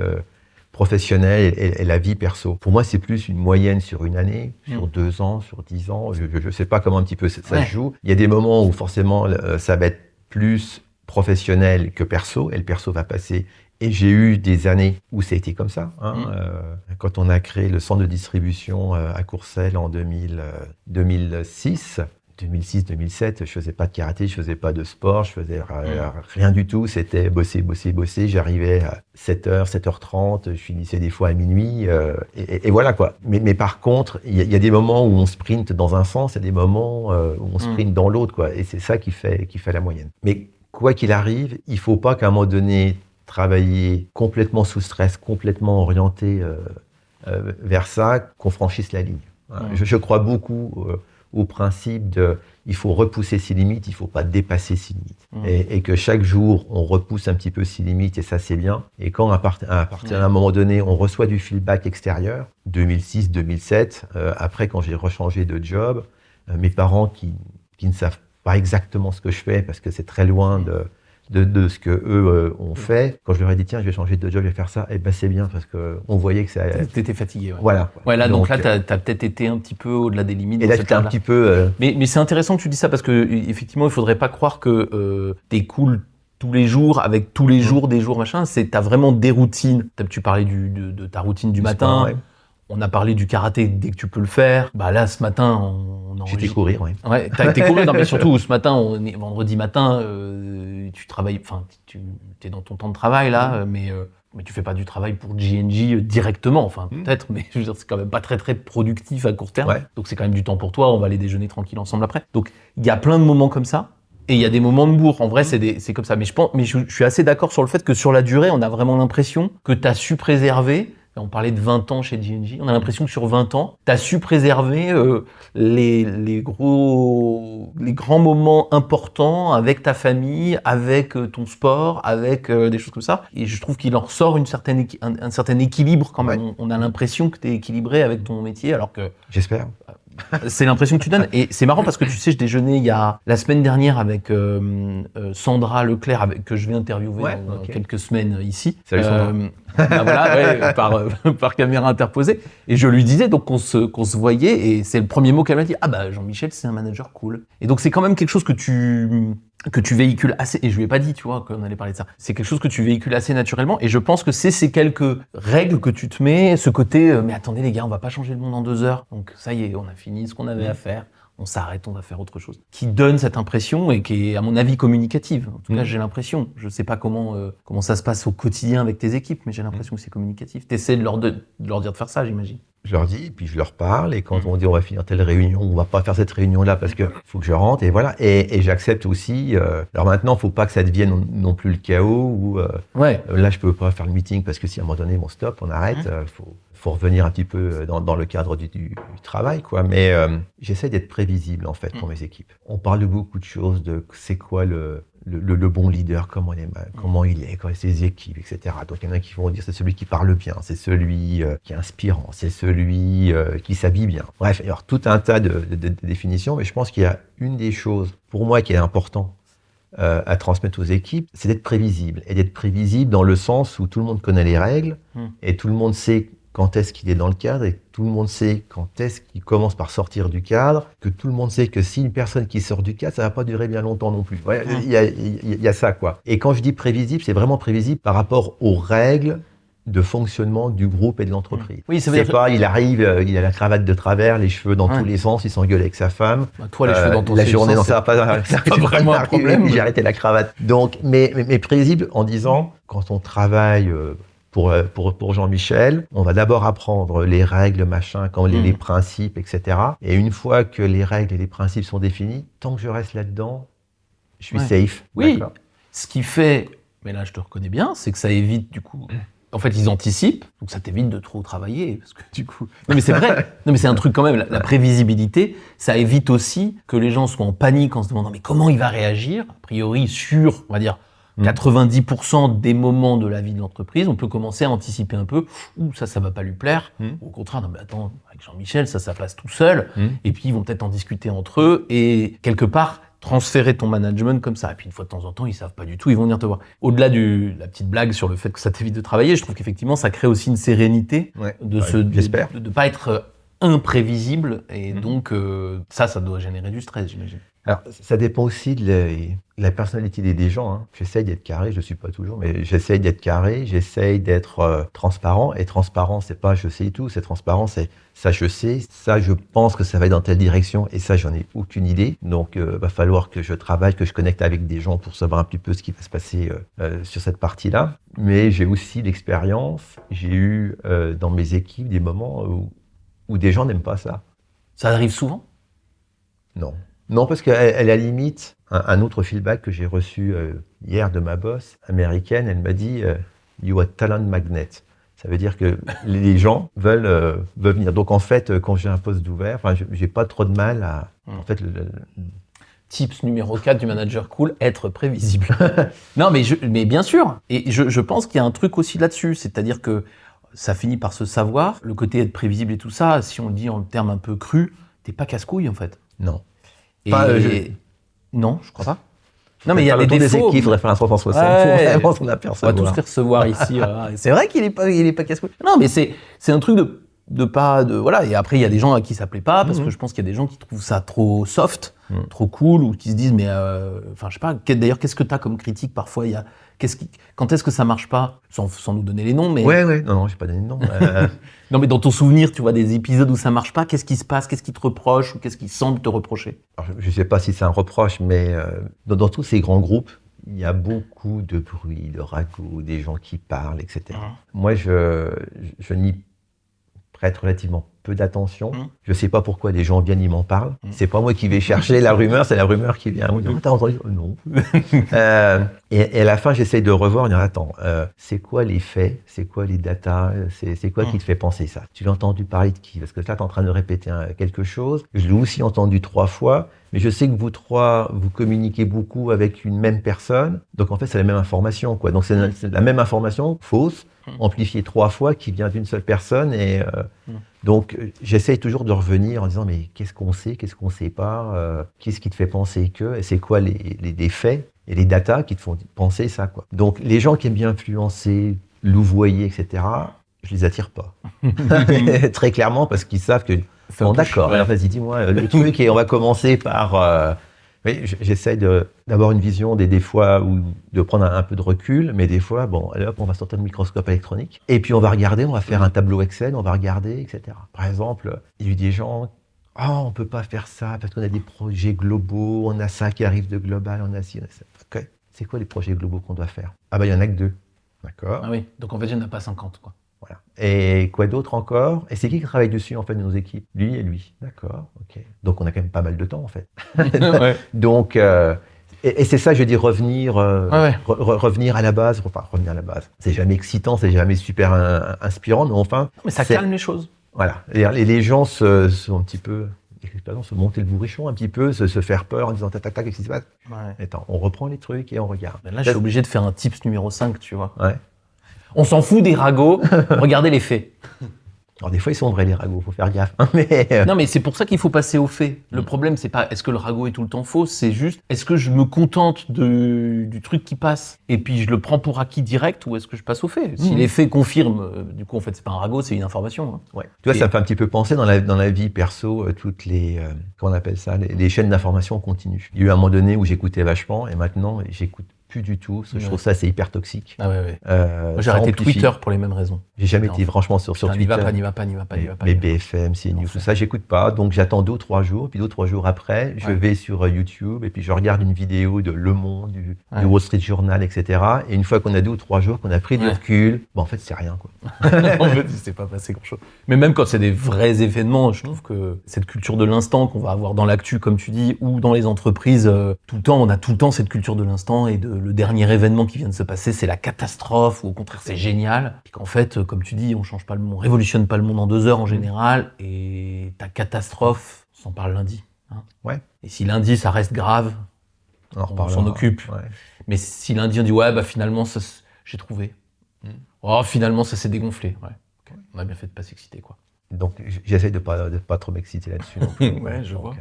[SPEAKER 2] professionnelle et la vie perso. Pour moi, c'est plus une moyenne sur une année, sur 2 ans, sur 10 ans. Je sais pas comment un petit peu ça se joue. Il y a des moments où forcément ça va être plus professionnel que perso, et le perso va passer. Et j'ai eu des années où ça a été comme ça. Quand on a créé le centre de distribution à Courcelles en 2006, 2007, je faisais pas de karaté, je faisais pas de sport, je faisais rien du tout. C'était bosser. J'arrivais à 7h, 7h30, je finissais des fois à minuit, et voilà quoi. Mais par contre, il y a des moments où on sprint dans un sens et des moments où on sprint dans l'autre, quoi. Et c'est ça qui fait la moyenne. Mais quoi qu'il arrive, il faut pas qu'à un moment donné, travailler complètement sous stress, complètement orienté vers ça, qu'on franchisse la ligne. Je crois beaucoup au principe de il faut repousser ses limites, il faut pas dépasser ses limites. Et que chaque jour, on repousse un petit peu ses limites, et ça, c'est bien. Et quand, à partir d'un moment donné, on reçoit du feedback extérieur, 2006, 2007, après, quand j'ai rechangé de job, mes parents qui ne savent pas exactement ce que je fais, parce que c'est très loin de ce que eux ont fait. Quand je leur ai dit, tiens, je vais changer de job, je vais faire ça, et ben c'est bien, parce qu'on voyait que ça...
[SPEAKER 1] T'étais fatigué, ouais.
[SPEAKER 2] Voilà.
[SPEAKER 1] Ouais, là, donc là, t'as peut-être été un petit peu au-delà des limites.
[SPEAKER 2] Et là, j'étais un petit peu...
[SPEAKER 1] Mais c'est intéressant que tu dis ça, parce que effectivement, il faudrait pas croire que t'es cool tous les jours, avec tous les jours, des jours, machin. T'as vraiment des routines. Tu parlais de ta routine du matin.
[SPEAKER 2] Sport, ouais.
[SPEAKER 1] On a parlé du karaté dès que tu peux le faire. Bah là, ce matin, on
[SPEAKER 2] J'étais courir, oui.
[SPEAKER 1] Ouais, t'as été courir. Non, mais surtout, ce matin, on est vendredi matin, tu travailles, enfin, tu es dans ton temps de travail, là, mais tu fais pas du travail pour J&J directement, enfin, peut-être, mais je veux dire, c'est quand même pas très, très productif à court terme. Ouais. Donc, c'est quand même du temps pour toi. On va aller déjeuner tranquille ensemble après. Donc, il y a plein de moments comme ça. Et il y a des moments de bourre. En vrai, c'est comme ça. Mais je suis assez d'accord sur le fait que sur la durée, on a vraiment l'impression que tu as su préserver. On parlait de 20 ans chez J&J. On a l'impression que sur 20 ans, tu as su préserver les grands moments importants avec ta famille, avec ton sport, avec des choses comme ça. Et je trouve qu'il en ressort un certain équilibre quand même. Ouais. On a l'impression que tu es équilibré avec ton métier, alors que...
[SPEAKER 2] J'espère.
[SPEAKER 1] C'est l'impression que tu donnes. Et c'est marrant parce que tu sais, je déjeunais la semaine dernière avec Sandra Leclerc, que je vais interviewer dans quelques semaines ici.
[SPEAKER 2] Salut Sandra.
[SPEAKER 1] Voilà, par caméra interposée. Et je lui disais donc qu'on se voyait, et c'est le premier mot qu'elle m'a dit. Ah bah Jean-Michel, c'est un manager cool. Et donc c'est quand même quelque chose que tu véhicules assez, et je lui ai pas dit, tu vois, qu'on allait parler de ça. C'est quelque chose que tu véhicules assez naturellement, et je pense que c'est ces quelques règles que tu te mets, ce côté, mais attendez les gars, on va pas changer le monde en 2 heures. Donc ça y est, on a fini ce qu'on avait à faire. On s'arrête, on va faire autre chose. Qui donne cette impression et qui est, à mon avis, communicative. En tout cas, j'ai l'impression. Je sais pas comment ça se passe au quotidien avec tes équipes, mais j'ai l'impression que c'est communicatif. T'essaies de leur dire de faire ça, j'imagine.
[SPEAKER 2] Je leur dis, puis je leur parle, et quand on dit on va finir telle réunion, on va pas faire cette réunion-là parce que faut que je rentre, et voilà. Et j'accepte aussi. Alors maintenant, faut pas que ça devienne non plus le chaos, ou là je peux pas faire le meeting parce que si à un moment donné, bon stop, on arrête. Faut revenir un petit peu dans le cadre du travail, quoi. Mais j'essaie d'être prévisible, en fait, pour mes équipes. On parle de beaucoup de choses, de c'est quoi le bon leader, comment il est, quand ses équipes, etc. Donc il y en a qui vont dire c'est celui qui parle bien, c'est celui qui est inspirant, c'est celui qui s'habille bien. Bref, alors tout un tas de définitions, mais je pense qu'il y a une des choses, pour moi, qui est important à transmettre aux équipes, c'est d'être prévisible. Et d'être prévisible dans le sens où tout le monde connaît les règles, et tout le monde sait quand est-ce qu'il est dans le cadre, et tout le monde sait quand est-ce qu'il commence par sortir du cadre, que tout le monde sait que si une personne qui sort du cadre, ça va pas durer bien longtemps non plus. Ouais, il y a ça, quoi. Et quand je dis prévisible, c'est vraiment prévisible par rapport aux règles de fonctionnement du groupe et de l'entreprise. Oui, ça veut dire pas, il arrive, il a la cravate de travers, les cheveux dans tous les sens, il s'engueule avec sa femme.
[SPEAKER 1] Bah, toi, les cheveux dans ton
[SPEAKER 2] la journée, non, ça va pas,
[SPEAKER 1] c'est pas vraiment un problème.
[SPEAKER 2] J'ai arrêté la cravate. Donc, mais prévisible en disant, quand on travaille Pour Jean-Michel, on va d'abord apprendre les règles, machin, les principes, etc. Et une fois que les règles et les principes sont définis, tant que je reste là-dedans, je suis safe.
[SPEAKER 1] Oui,
[SPEAKER 2] d'accord.
[SPEAKER 1] Ce qui fait, mais là je te reconnais bien, c'est que ça évite du coup... En fait, ils anticipent, donc ça t'évite de trop travailler, parce que du coup... Non mais c'est vrai, non mais c'est un truc quand même, la prévisibilité, ça évite aussi que les gens soient en panique en se demandant mais comment il va réagir, a priori sur, on va dire, 90% des moments de la vie de l'entreprise, on peut commencer à anticiper un peu, ça va pas lui plaire, au contraire, non mais attends, avec Jean-Michel, ça passe tout seul, et puis ils vont peut-être en discuter entre eux, et quelque part, transférer ton management comme ça. Et puis une fois de temps en temps, ils savent pas du tout, ils vont venir te voir. Au-delà de la petite blague sur le fait que ça t'évite de travailler, je trouve qu'effectivement, ça crée aussi une sérénité
[SPEAKER 2] j'espère.
[SPEAKER 1] de pas être imprévisible, et donc ça doit générer du stress, j'imagine.
[SPEAKER 2] Alors, ça dépend aussi de la personnalité des gens. Hein. J'essaye d'être carré, je ne suis pas toujours, mais j'essaye d'être carré, j'essaye d'être transparent. Et transparent, c'est pas je sais tout, c'est transparent, c'est ça je sais, ça je pense que ça va être dans telle direction, et ça j'en ai aucune idée. Donc, va falloir que je travaille, que je connecte avec des gens pour savoir un petit peu ce qui va se passer sur cette partie-là. Mais j'ai aussi l'expérience, j'ai eu dans mes équipes des moments où des gens n'aiment pas ça.
[SPEAKER 1] Ça arrive souvent ?
[SPEAKER 2] Non. Non, parce qu'à la limite, un autre feedback que j'ai reçu hier de ma boss américaine, elle m'a dit « You are talent magnet ». Ça veut dire que les gens veulent venir. Donc en fait, quand j'ai un poste d'ouvert, j'ai pas trop de mal à... En fait,
[SPEAKER 1] Tips numéro 4 du manager cool, être prévisible. Non, mais bien sûr. Et je pense qu'il y a un truc aussi là-dessus, c'est-à-dire que ça finit par se savoir. Le côté être prévisible et tout ça, si on le dit en termes un peu crus, t'es pas casse-couille en fait.
[SPEAKER 2] Non.
[SPEAKER 1] Non, je crois pas. Non, mais il y a des défauts.
[SPEAKER 2] Équipes, il faudrait faire un 360 pour vraiment s'en apercevoir.
[SPEAKER 1] On va tous les recevoir ici. Voilà. C'est vrai qu'il est pas casse-couille. Non, mais c'est un truc de pas de voilà. Et après, il y a des gens à qui ça plaît pas parce que je pense qu'il y a des gens qui trouvent ça trop soft, trop cool, ou qui se disent mais je sais pas. D'ailleurs, qu'est-ce que t'as comme critique parfois? Quand est-ce que ça marche pas, sans nous donner les noms, mais
[SPEAKER 2] ouais. Non, j'ai pas donné de nom.
[SPEAKER 1] Non, mais dans ton souvenir, tu vois des épisodes où ça marche pas, qu'est-ce qui se passe, qu'est-ce qui te reproche ou qu'est-ce qui semble te reprocher?
[SPEAKER 2] Alors, je sais pas si c'est un reproche, mais dans tous ces grands groupes, il y a beaucoup de bruit, de ragots, des gens qui parlent, etc. Moi, je n'y prête relativement peu d'attention. Je sais pas pourquoi les gens viennent, ils m'en parlent. C'est pas moi qui vais chercher la rumeur, c'est la rumeur qui vient. T'as entendu? Non. Et à la fin, j'essaye de revoir, en disant, attends, c'est quoi les faits? C'est quoi les datas? C'est quoi qui te fait penser ça? Tu l'as entendu parler de qui? Parce que là, tu es en train de répéter quelque chose. Je l'ai aussi entendu 3 fois, mais je sais que vous 3, vous communiquez beaucoup avec une même personne. Donc, en fait, c'est la même information, quoi. Donc, c'est la même information, fausse, amplifiée 3 fois, qui vient d'une seule personne. Et donc, j'essaye toujours de revenir en disant, mais qu'est-ce qu'on sait? Qu'est-ce qu'on sait pas? Qu'est-ce qui te fait penser que? Et c'est quoi les faits et les datas qui te font penser ça, quoi. Donc, les gens qui aiment bien influencer, louvoyer, etc., je les attire pas. Très clairement, parce qu'ils savent que... Bon, d'accord, alors vas-y, dis-moi le truc, et on va commencer par... Oui, j'essaye d'avoir une vision des fois, ou de prendre un peu de recul, mais des fois, bon, allez hop, on va sortir le microscope électronique, et puis on va regarder, on va faire un tableau Excel, on va regarder, etc. Par exemple, il y a eu des gens... on peut pas faire ça parce qu'on a des projets globaux, on a ça qui arrive de global, on a ci, on a ça. Ok. C'est quoi les projets globaux qu'on doit faire? Il y en a que 2. D'accord.
[SPEAKER 1] Ah oui, donc en fait, il n'y en a pas 50, quoi.
[SPEAKER 2] Voilà. Et quoi d'autre encore? Et c'est qui travaille dessus, en fait, de nos équipes? Lui et lui. D'accord, ok. Donc on a quand même pas mal de temps, en fait. Donc, et c'est ça, je dis, revenir à la base. Enfin, revenir à la base. C'est jamais excitant, c'est jamais super inspirant, mais enfin...
[SPEAKER 1] Mais ça calme les choses.
[SPEAKER 2] Voilà. Et les gens sont un petit peu... se monter le bourrichon un petit peu, se faire peur en disant tac, tac, tac, qu'est-ce qui se passe? Attends, on reprend les trucs et on regarde.
[SPEAKER 1] Mais là, je suis obligé de faire un tips numéro 5, tu vois.
[SPEAKER 2] Ouais.
[SPEAKER 1] On s'en fout des ragots, regardez les faits.
[SPEAKER 2] Alors des fois, ils sont vrais, les ragots, faut faire gaffe.
[SPEAKER 1] Non, mais c'est pour ça qu'il faut passer aux faits. Le problème, c'est pas est-ce que le ragot est tout le temps faux, c'est juste est-ce que je me contente du truc qui passe et puis je le prends pour acquis direct, ou est-ce que je passe aux faits? Si les faits confirment, du coup, en fait, c'est pas un ragot, c'est une information. Hein.
[SPEAKER 2] Ouais. Tu vois, ça me fait un petit peu penser dans la vie perso, toutes les, comment on appelle ça, les chaînes d'information continues. Il y a eu un moment donné où j'écoutais vachement, et maintenant, j'écoute plus du tout. Parce que je trouve ça, c'est hyper toxique.
[SPEAKER 1] Ah ouais. Moi, j'ai
[SPEAKER 2] Ça
[SPEAKER 1] arrêté
[SPEAKER 2] amplifie.
[SPEAKER 1] Twitter pour les mêmes raisons.
[SPEAKER 2] J'ai jamais été franchement sur
[SPEAKER 1] Putain,
[SPEAKER 2] Twitter.
[SPEAKER 1] n'y va pas.
[SPEAKER 2] Mais BFM, CNews, tout ça, j'écoute pas. Donc j'attends 2 ou 3 jours. Puis 2 ou 3 jours après, je vais sur YouTube et puis je regarde une vidéo de Le Monde, du Wall Street Journal, etc. Et une fois qu'on a 2 ou 3 jours, qu'on a pris du recul, en fait, c'est rien, quoi.
[SPEAKER 1] En fait, il s'est pas passé grand-chose. Mais même quand c'est des vrais événements, je trouve que cette culture de l'instant qu'on va avoir dans l'actu, comme tu dis, ou dans les entreprises, tout le temps, on a tout le temps cette culture de l'instant et le dernier événement qui vient de se passer, c'est la catastrophe ou au contraire, c'est génial. Puis qu'en fait, comme tu dis, on change pas le monde, on révolutionne pas le monde en 2 heures en général et ta catastrophe, on s'en parle lundi. Hein.
[SPEAKER 2] Ouais.
[SPEAKER 1] Et si lundi, ça reste grave, on s'en occupe. Ouais. Mais si lundi, on dit, finalement, ça, j'ai trouvé. Oh, finalement, ça s'est dégonflé. Ouais. Okay. On a bien fait de pas s'exciter, quoi.
[SPEAKER 2] Donc, j'essaie de pas trop m'exciter là-dessus.
[SPEAKER 1] Ouais, je vois.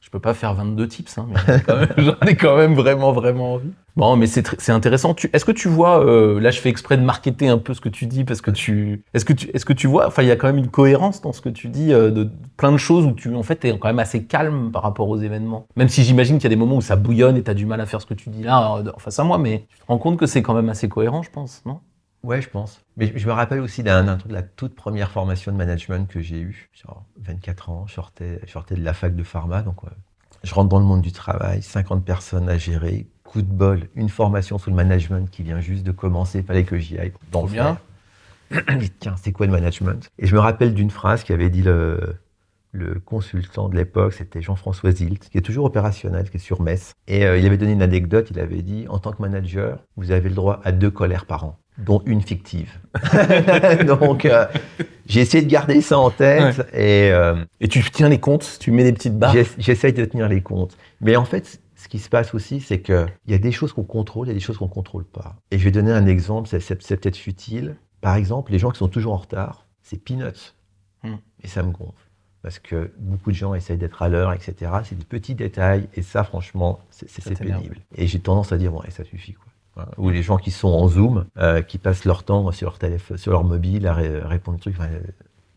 [SPEAKER 1] Je peux pas faire 22 tips, hein, mais j'en ai quand même vraiment envie. Bon, mais c'est intéressant. Est-ce que tu vois, là, je fais exprès de marketer un peu ce que tu dis, parce que est-ce que tu vois, il y a quand même une cohérence dans ce que tu dis, de plein de choses où en fait, t'es quand même assez calme par rapport aux événements. Même si j'imagine qu'il y a des moments où ça bouillonne et t'as du mal à faire ce que tu dis là, face à moi, mais tu te rends compte que c'est quand même assez cohérent, je pense, non?
[SPEAKER 2] Ouais, je pense. Mais je me rappelle aussi d'un truc de la toute première formation de management que j'ai eue. Genre 24 ans, je sortais de la fac de pharma. Donc, je rentre dans le monde du travail, 50 personnes à gérer. Coup de bol, une formation sur le management qui vient juste de commencer. Il fallait que j'y aille.
[SPEAKER 1] Trop bien.
[SPEAKER 2] Et tiens, c'est quoi le management? Et je me rappelle d'une phrase qu'avait dit le consultant de l'époque, c'était Jean-François Zilt, qui est toujours opérationnel, qui est sur Metz. Et il avait donné une anecdote, il avait dit, en tant que manager, vous avez le droit à 2 colères par an, dont une fictive. Donc, j'ai essayé de garder ça en tête. Ouais.
[SPEAKER 1] Et tu tiens les comptes, tu mets des petites barres.
[SPEAKER 2] J'essaye de tenir les comptes. Mais en fait, ce qui se passe aussi, c'est qu'il y a des choses qu'on contrôle, il y a des choses qu'on ne contrôle pas. Et je vais donner un exemple, c'est peut-être futile. Par exemple, les gens qui sont toujours en retard, c'est peanuts. Et ça me gonfle. Parce que beaucoup de gens essayent d'être à l'heure, etc. C'est des petits détails, et ça, franchement, c'est pénible. Et j'ai tendance à dire, bon, ça suffit, quoi. Voilà. Ou les gens qui sont en Zoom, qui passent leur temps sur leur téléphone, sur leur mobile, à répondre aux trucs. Enfin,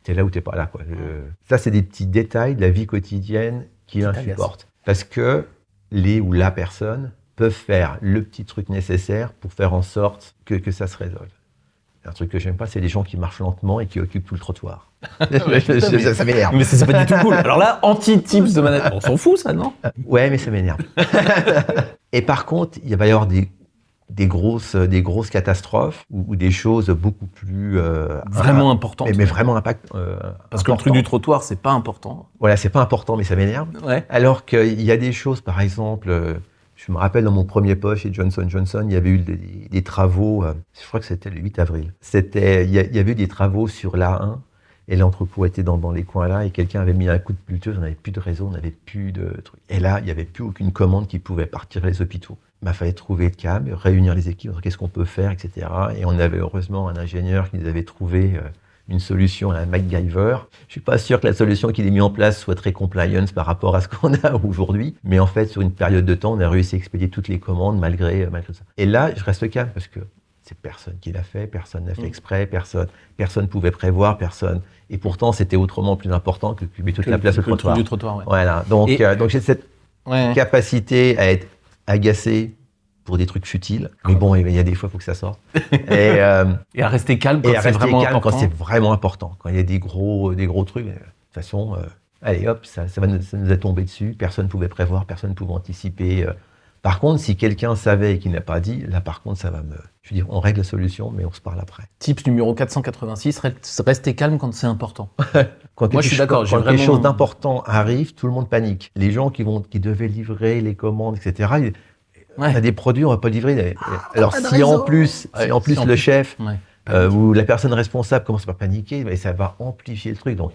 [SPEAKER 2] t'es là ou t'es pas là, quoi. Ça, c'est des petits détails de la vie quotidienne qui insupportent. Parce que ou la personne peuvent faire le petit truc nécessaire pour faire en sorte que ça se résolve. Un truc que j'aime pas, c'est les gens qui marchent lentement et qui occupent tout le trottoir. Ça m'énerve.
[SPEAKER 1] Mais c'est pas du tout cool. Alors là, anti-tips de management. On s'en fout, ça, non?
[SPEAKER 2] Ouais, mais ça m'énerve. Et par contre, il va y avoir des grosses catastrophes ou des choses beaucoup plus
[SPEAKER 1] vraiment importantes.
[SPEAKER 2] Mais vraiment impact.
[SPEAKER 1] Parce que le truc du trottoir, c'est pas important.
[SPEAKER 2] Voilà, c'est pas important, mais ça m'énerve.
[SPEAKER 1] Ouais.
[SPEAKER 2] Alors qu'il y a des choses, par exemple. Je me rappelle, dans mon premier poste chez Johnson & Johnson, il y avait eu des travaux, je crois que c'était le 8 avril. Il y avait eu des travaux sur l'A1, et l'entrepôt était dans les coins là, et quelqu'un avait mis un coup de pelleteuse, on n'avait plus de réseau, on n'avait plus de trucs. Et là, il n'y avait plus aucune commande qui pouvait partir les hôpitaux. Il fallait trouver le câble, réunir les équipes, qu'est-ce qu'on peut faire, etc. Et on avait heureusement un ingénieur qui nous avait trouvé une solution à un MacGyver. Je suis pas sûr que la solution qu'il ait mis en place soit très compliance par rapport à ce qu'on a aujourd'hui. Mais en fait, sur une période de temps, on a réussi à expédier toutes les commandes malgré ça. Et là, je reste calme parce que c'est personne qui l'a fait, personne n'a fait exprès, personne pouvait prévoir, personne. Et pourtant, c'était autrement plus important que d'occuper toute la place du trottoir.
[SPEAKER 1] Du trottoir, ouais.
[SPEAKER 2] Voilà. Donc j'ai cette capacité à être agacé pour des trucs futiles, mais bon, il y a des fois, il faut que ça sorte. Et
[SPEAKER 1] à rester calme quand c'est vraiment important.
[SPEAKER 2] Quand c'est vraiment important. Quand il y a des gros trucs, de toute façon, allez hop, ça nous a tombé dessus, personne ne pouvait prévoir, personne ne pouvait anticiper. Par contre, si quelqu'un savait et qu'il n'a pas dit, là par contre, ça va je veux dire, on règle la solution, mais on se parle après.
[SPEAKER 1] Tips numéro 486, rester calme quand c'est important.
[SPEAKER 2] Moi, je suis d'accord. Quand quelque chose d'important arrive, tout le monde panique. Les gens qui devaient livrer les commandes, etc., on a des produits, on ne va pas livrer. Alors, si en plus le chef ou la personne responsable commence par paniquer, ça va amplifier le truc. Donc.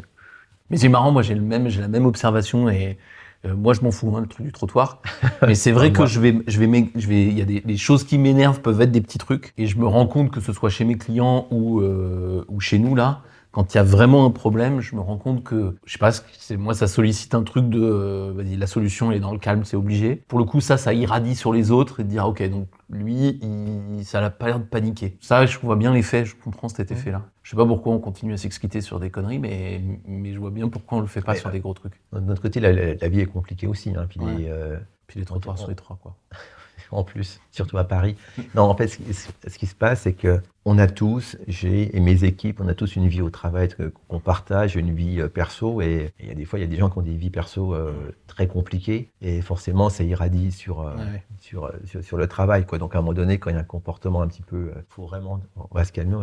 [SPEAKER 1] Mais c'est marrant, moi j'ai la même observation et moi je m'en fous, le truc du trottoir. Mais c'est vrai que il y a des choses qui m'énervent, peuvent être des petits trucs, et je me rends compte que ce soit chez mes clients ou chez nous là. Quand il y a vraiment un problème, je me rends compte que, je sais pas, moi ça sollicite un truc de, vas-y, la solution elle est dans le calme, c'est obligé. Pour le coup, ça irradie sur les autres et de dire, ok, donc lui, ça n'a pas l'air de paniquer. Ça, je vois bien l'effet, je comprends cet effet-là. Je sais pas pourquoi on continue à s'exciter sur des conneries, mais je vois bien pourquoi on le fait pas sur des gros trucs.
[SPEAKER 2] De notre côté, la vie est compliquée aussi, hein, puis les
[SPEAKER 1] trottoirs sont étroits, quoi.
[SPEAKER 2] en plus, surtout à Paris. Non, en fait, ce qui se passe, c'est que on a tous, j'ai et mes équipes, on a tous une vie au travail qu'on partage, une vie perso. Et il y a des fois, il y a des gens qui ont des vies perso très compliquées. Et forcément, ça irradie sur le travail, quoi. Donc, à un moment donné, quand il y a un comportement un petit peu, faut vraiment, on va se calmer.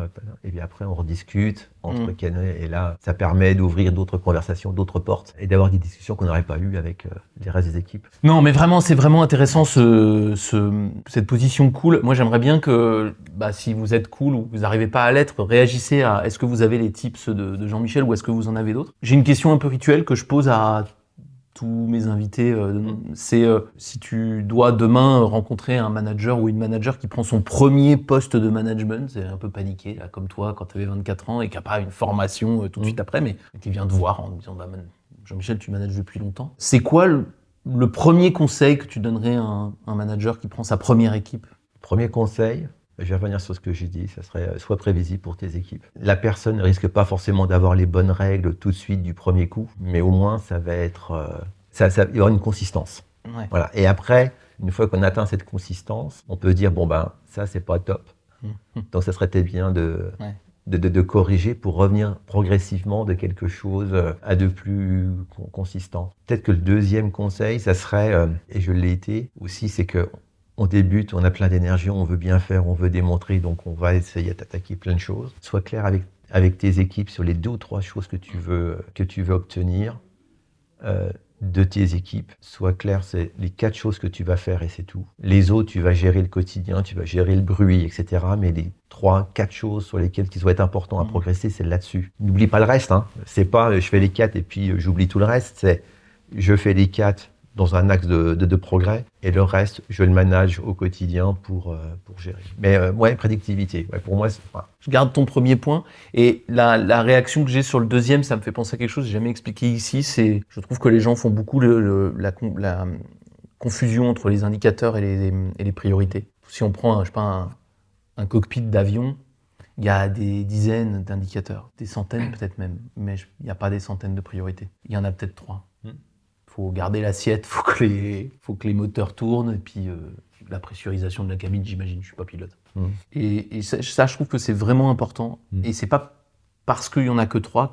[SPEAKER 2] Et puis après, on rediscute entre calmer. Et là, ça permet d'ouvrir d'autres conversations, d'autres portes. Et d'avoir des discussions qu'on n'aurait pas eues avec les restes des équipes.
[SPEAKER 1] Non, mais vraiment, c'est vraiment intéressant cette position cool. Moi, j'aimerais bien que, si vous êtes cool ou vous n'arrivez pas à l'être, réagissez à est-ce que vous avez les tips de Jean-Michel ou est-ce que vous en avez d'autres. J'ai une question un peu rituelle que je pose à tous mes invités. C'est si tu dois demain rencontrer un manager ou une manager qui prend son premier poste de management, c'est un peu paniqué, là, comme toi quand tu avais 24 ans et qui n'a pas une formation tout de suite après, mais qui vient te voir en disant Jean-Michel, tu manages depuis longtemps. C'est quoi le premier conseil que tu donnerais à un manager qui prend sa première équipe?
[SPEAKER 2] Premier conseil, je vais revenir sur ce que j'ai dit, ça serait sois prévisible pour tes équipes. La personne ne risque pas forcément d'avoir les bonnes règles tout de suite du premier coup, mais au moins ça va être, il y aura une consistance.
[SPEAKER 1] Ouais.
[SPEAKER 2] Voilà. Et après, une fois qu'on atteint cette consistance, on peut dire ça c'est pas top. Donc ça serait peut-être bien de corriger pour revenir progressivement de quelque chose à de plus consistant. Peut-être que le deuxième conseil, ça serait, et je l'ai été aussi, c'est que on débute, on a plein d'énergie, on veut bien faire, on veut démontrer, donc on va essayer d'attaquer plein de choses. Sois clair avec tes équipes sur les 2 ou 3 choses que tu veux obtenir de tes équipes. Sois clair, c'est les 4 choses que tu vas faire et c'est tout. Les autres, tu vas gérer le quotidien, tu vas gérer le bruit, etc. Mais les 3-4 choses sur lesquelles il doit être important à progresser, c'est là-dessus. N'oublie pas le reste. C'est pas je fais les 4 et puis j'oublie tout le reste. C'est je fais les 4 dans un axe de progrès, et le reste, je le manage au quotidien pour gérer. Mais prédictivité, pour moi, c'est pas...
[SPEAKER 1] Je garde ton premier point, et la réaction que j'ai sur le deuxième, ça me fait penser à quelque chose que j'ai jamais expliqué ici, c'est, je trouve que les gens font beaucoup la confusion entre les indicateurs et les priorités. Si on prend, un cockpit d'avion, il y a des dizaines d'indicateurs, des centaines peut-être même, mais il n'y a pas des centaines de priorités. Il y en a peut-être 3. Faut garder l'assiette, faut que les moteurs tournent, et puis la pressurisation de la cabine, j'imagine, je suis pas pilote. Et ça, je trouve que c'est vraiment important. Et c'est pas parce qu'il y en a que 3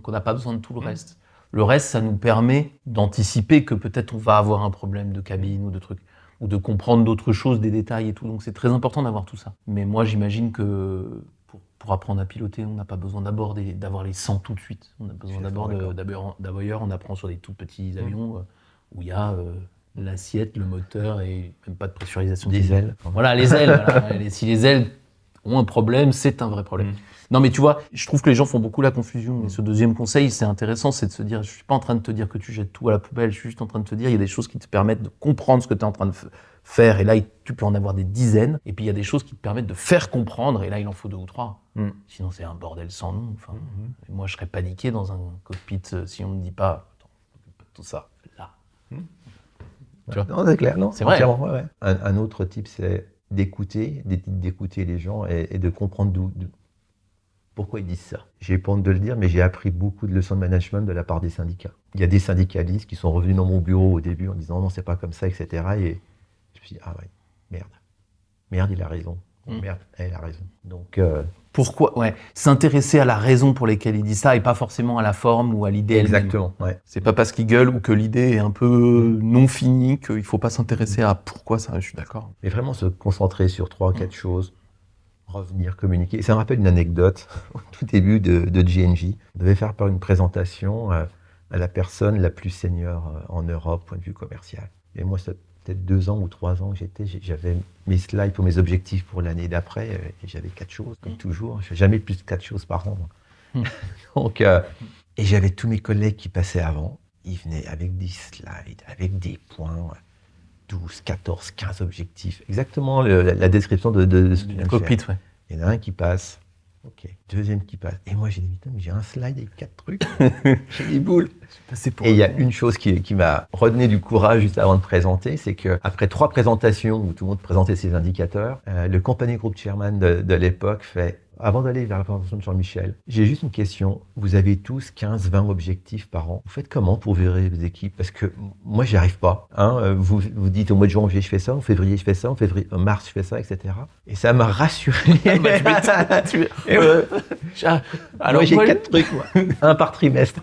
[SPEAKER 1] qu'on n'a pas besoin de tout le reste. Le reste, ça nous permet d'anticiper que peut-être on va avoir un problème de cabine ou de trucs, ou de comprendre d'autres choses, des détails et tout. Donc c'est très important d'avoir tout ça. Mais moi, j'imagine que pour apprendre à piloter, on n'a pas besoin d'avoir les 100 tout de suite. On a besoin d'abord, on apprend sur des tout petits avions où il y a l'assiette, le moteur et même pas de pressurisation.
[SPEAKER 2] Des ailes.
[SPEAKER 1] Voilà, les ailes. Voilà. Si les ailes ont un problème, c'est un vrai problème. Non, mais tu vois, je trouve que les gens font beaucoup la confusion. Et ce deuxième conseil, c'est intéressant, c'est de se dire, je suis pas en train de te dire que tu jettes tout à la poubelle, je suis juste en train de te dire, il y a des choses qui te permettent de comprendre ce que tu es en train de faire, et là, tu peux en avoir des dizaines. Et puis, il y a des choses qui te permettent de faire comprendre, et là, il en faut 2 ou 3. Sinon, c'est un bordel sans nom. Enfin, moi, je serais paniqué dans un cockpit si on me dit pas, attends, tout ça, là.
[SPEAKER 2] Tu vois ? Non, c'est clair, non.
[SPEAKER 1] C'est vrai.
[SPEAKER 2] Ouais. Un autre type, c'est d'écouter les gens et de comprendre pourquoi ils disent ça. J'ai pas honte de le dire, mais j'ai appris beaucoup de leçons de management de la part des syndicats. Il y a des syndicalistes qui sont revenus dans mon bureau au début en disant non, c'est pas comme ça, etc. Et je me suis dit, ah ouais, merde, il a raison. Merde, elle a raison. Donc,
[SPEAKER 1] pourquoi s'intéresser à la raison pour laquelle il dit ça et pas forcément à la forme ou à l'idée elle-même.
[SPEAKER 2] Exactement, ouais. C'est
[SPEAKER 1] pas parce qu'il gueule ou que l'idée est un peu non finie qu'il faut pas s'intéresser à pourquoi ça, je suis d'accord.
[SPEAKER 2] Mais vraiment se concentrer sur 3 ou 4 choses, revenir, communiquer. Ça me rappelle une anecdote au tout début de G&J. On devait faire une présentation à la personne la plus senior en Europe, point de vue commercial. Et moi, ça peut-être 2 ans ou 3 ans que j'avais mes slides pour mes objectifs pour l'année d'après, et j'avais 4 choses, comme toujours. Je fais jamais plus de 4 choses par an. Donc, et j'avais tous mes collègues qui passaient avant. Ils venaient avec des slides, avec des points, 12, 14, 15 objectifs. Exactement la description de ce que je viens de
[SPEAKER 1] cockpit,
[SPEAKER 2] faire. Il y en a un qui passe. Ok. Deuxième qui passe. Et moi, j'ai dit, mais j'ai un slide avec 4 trucs. J'ai des boules. Et il y a une chose qui m'a redonné du courage juste avant de présenter, c'est qu'après 3 présentations où tout le monde présentait ses indicateurs, le company group chairman de l'époque fait, avant d'aller vers la présentation de Jean-Michel, j'ai juste une question. Vous avez tous 15-20 objectifs par an. Vous faites comment pour gérer vos équipes? Parce que moi, j'y arrive pas. Hein. Vous dites au mois de janvier, je fais ça, en février, je fais ça, en mars, je fais ça, etc. Et ça m'a rassuré.
[SPEAKER 1] Alors,
[SPEAKER 2] moi, j'ai 4 trucs, moi. Un par trimestre.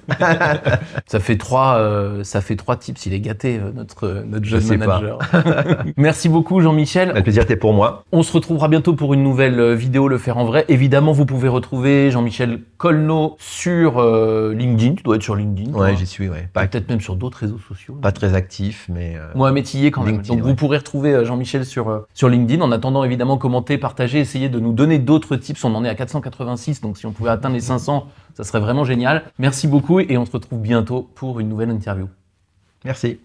[SPEAKER 1] Ça fait 3 tips. Il est gâté, notre jeune manager. Merci beaucoup, Jean-Michel.
[SPEAKER 2] Le plaisir était pour moi.
[SPEAKER 1] On se retrouvera bientôt pour une nouvelle vidéo Le Faire en Vrai. Évidemment, vous pouvez retrouver Jean-Michel Colneau sur LinkedIn. Tu dois être sur LinkedIn.
[SPEAKER 2] Ouais, j'y suis, ouais.
[SPEAKER 1] Peut-être même sur d'autres réseaux sociaux.
[SPEAKER 2] Pas très actif, mais...
[SPEAKER 1] Moi, métier quand même.
[SPEAKER 2] LinkedIn,
[SPEAKER 1] Donc, vous pourrez retrouver Jean-Michel sur LinkedIn. En attendant, évidemment, commentez, partagez, essayez de nous donner d'autres tips. On en est à 486, donc si on pouvait atteindre les 500, ça serait vraiment génial. Merci beaucoup et on se retrouve bientôt pour une nouvelle interview.
[SPEAKER 2] Merci.